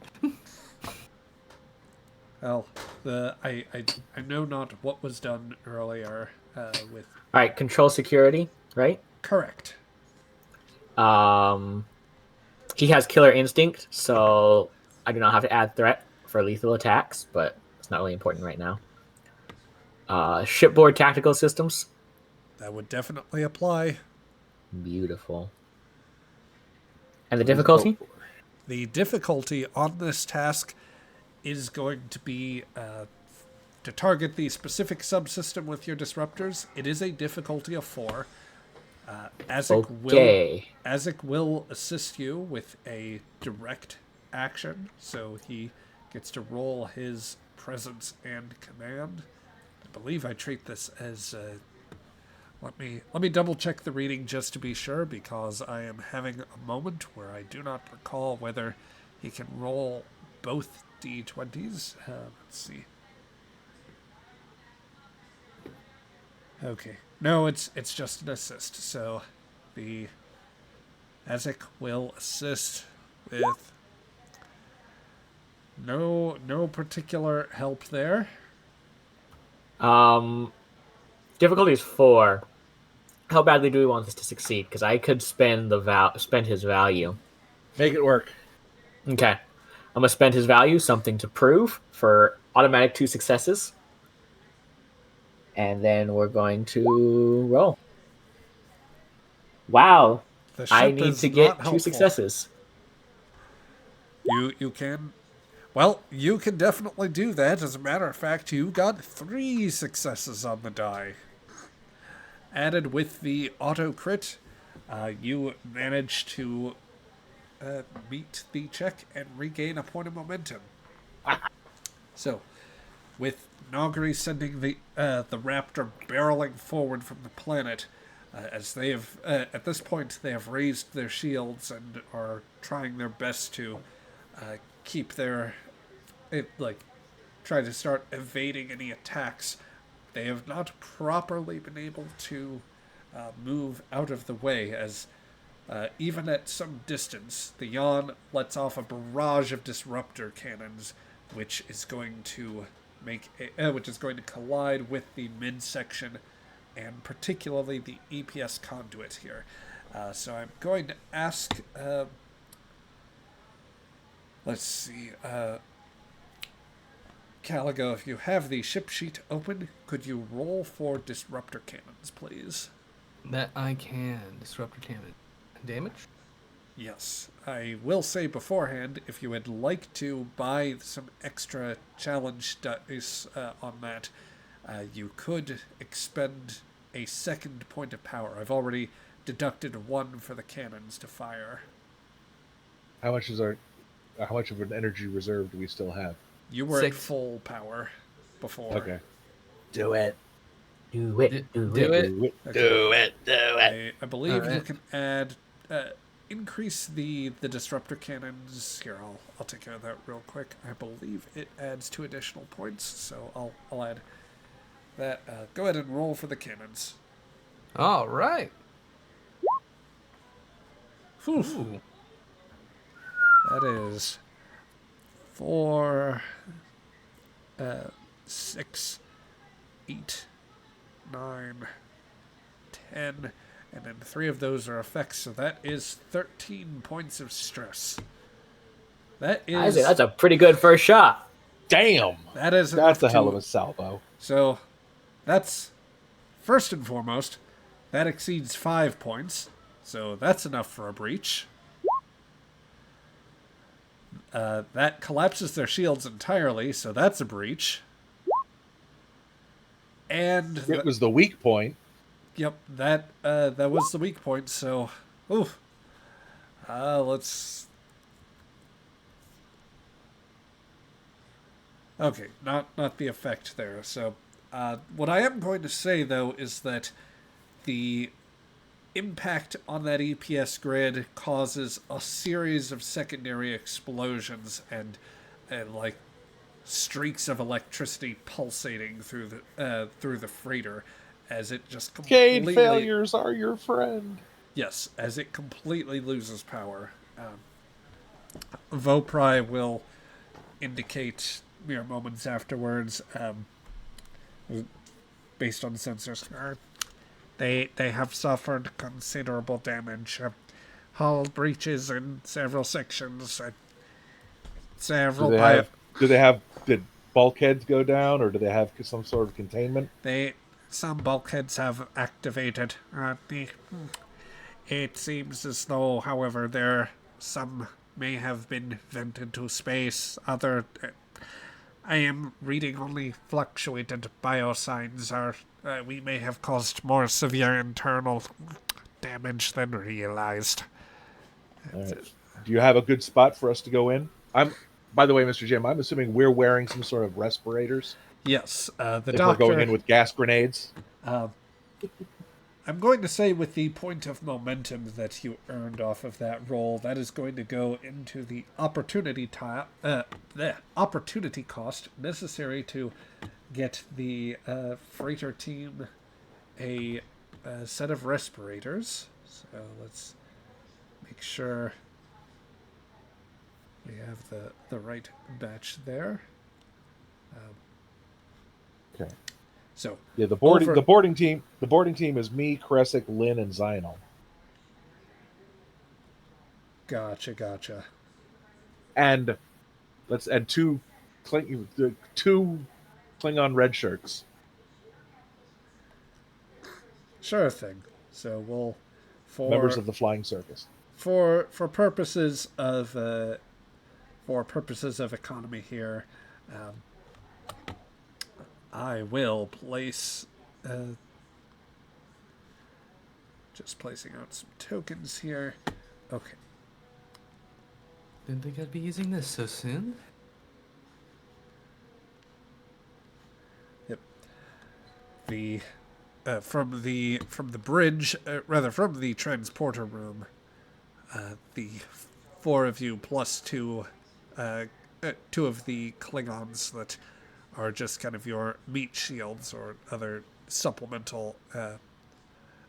Well, I know not what was done earlier with... All right, control security, right? Correct. He has killer instinct, so I do not have to add threat for lethal attacks, but it's not really important right now. Shipboard tactical systems. That would definitely apply. Beautiful. And the difficulty? The difficulty on this task is going to be to target the specific subsystem with your disruptors. It is a difficulty of 4. Azek will assist you with a direct action, so he gets to roll his presence and command. I believe I treat this as let me double check the reading just to be sure, because I am having a moment where I do not recall whether he can roll both d20s. Let's see. Okay. No, it's just an assist. So the Azek will assist with no particular help there. Difficulty is 4. How badly do we want this to succeed? Because I could spend his value. Make it work. Okay. I'm gonna spend his value, something to prove, for automatic 2 successes. And then we're going to roll. Wow. I need to get 2 successes. You can... Well, you can definitely do that. As a matter of fact, you got 3 successes on the die. Added with the auto crit, you managed to meet the check and regain a point of momentum. So, with Nagri sending the raptor barreling forward from the planet, as they have at this point they have raised their shields and are trying their best to keep try to start evading any attacks. They have not properly been able to move out of the way, as even at some distance, the Yon lets off a barrage of disruptor cannons, which is going to collide with the midsection and particularly the EPS conduit here. So I'm going to ask. Let's see. Caligo, if you have the ship sheet open, could you roll for disruptor cannons, please? That I can. Disruptor cannon. Damage? Yes. I will say beforehand, if you would like to buy some extra challenge dice on that, you could expend a second point of power. I've already deducted 1 for the cannons to fire. How much of an energy reserve do we still have? You were at 6. full power before. Okay. Do it. Do it. Do Do it. it. Do it. Okay. Do it. Do it. I believe you Alright. can add increase the disruptor cannons. Here, I'll take care of that real quick. I believe it adds 2 additional points, so I'll add that. Go ahead and roll for the cannons. All right. Ooh. That is 4, 6, 8, 9, 10, and then 3 of those are effects, so that is 13 points of stress. That I is say that's a pretty good first shot. Damn. that is That's a enough hell to- of a salvo. So that's first and foremost, that exceeds 5 points, so that's enough for a breach. That collapses their shields entirely, so that's a breach. And It was the weak point. yep, that was the weak point. So, let's. Okay, not the effect there. So, what I am going to say though is that the impact on that EPS grid causes a series of secondary explosions and like streaks of electricity pulsating through the freighter as it just Cade completely failures are your friend. yes, as it completely loses power. Vopri will indicate mere moments afterwards, based on sensors. They have suffered considerable damage. Hull breaches in several sections. Several Did bulkheads go down, or do they have some sort of containment? Some bulkheads have activated. It seems as though, however, some may have been vented to space. I am reading only fluctuated biosigns. We may have caused more severe internal damage than realized. All right. Do you have a good spot for us to go in? By the way, Mr. Jim, I'm assuming we're wearing some sort of respirators. Yes, the If doctor. we're going in with gas grenades. I'm going to say with the point of momentum that you earned off of that roll, that is going to go into the opportunity cost necessary to get the freighter team a set of respirators. So let's make sure we have the right batch there. Okay. So yeah, the boarding team is me, Kresic, Lynn, and Zionel. Gotcha. And let's add two Klingon red shirts. Sure thing. So we'll Members of the Flying Circus. for purposes of economy here, I will place just placing out some tokens here. Okay. Didn't think I'd be using this so soon. Yep. The from the bridge, from the transporter room, the 4 of you plus 2 of the Klingons that are just kind of your meat shields or other supplemental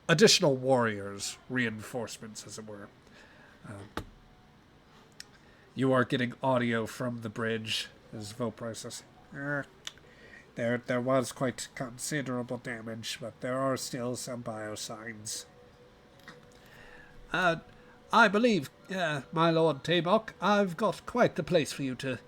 additional warriors, reinforcements, as it were. You are getting audio from the bridge as Vopri says, there was quite considerable damage, but there are still some biosigns. I believe, my Lord Tabok, I've got quite the place for you to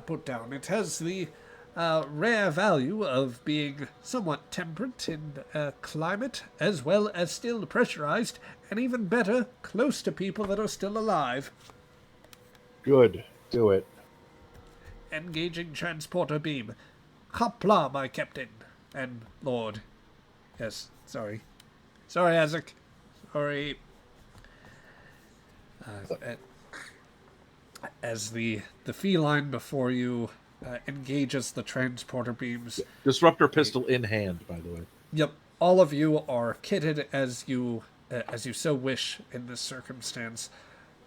put down. It has the rare value of being somewhat temperate in climate, as well as still pressurized, and even better, close to people that are still alive. Good. Do it. Engaging transporter beam. Hopla, my captain and lord. Yes, sorry, Isaac. Sorry. As the feline before you engages the transporter beams. Disruptor pistol in hand, by the way. Yep, all of you are kitted as you so wish in this circumstance,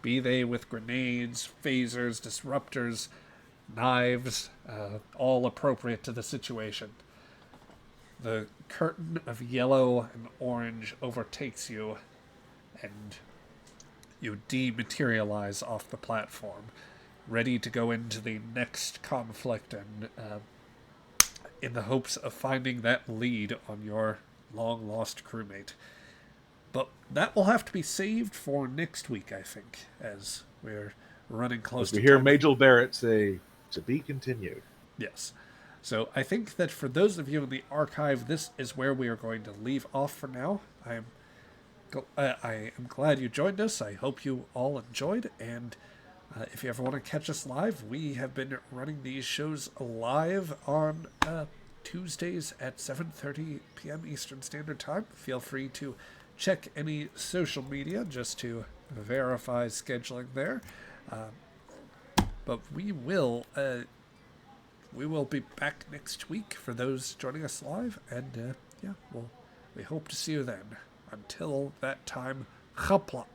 be they with grenades, phasers, disruptors, knives, all appropriate to the situation. The curtain of yellow and orange overtakes you, and you dematerialize off the platform, ready to go into the next conflict and in the hopes of finding that lead on your long-lost crewmate. But that will have to be saved for next week, I think, as we're running close to We hear time. Majel Barrett say, "To be continued." Yes. So I think that for those of you in the archive, this is where we are going to leave off for now. I am glad you joined us. I hope you all enjoyed, and if you ever want to catch us live, we have been running these shows live on Tuesdays at 7:30 p.m. Eastern Standard Time. Feel free to check any social media just to verify scheduling there. But we will be back next week for those joining us live, and we hope to see you then. Until that time, chapla.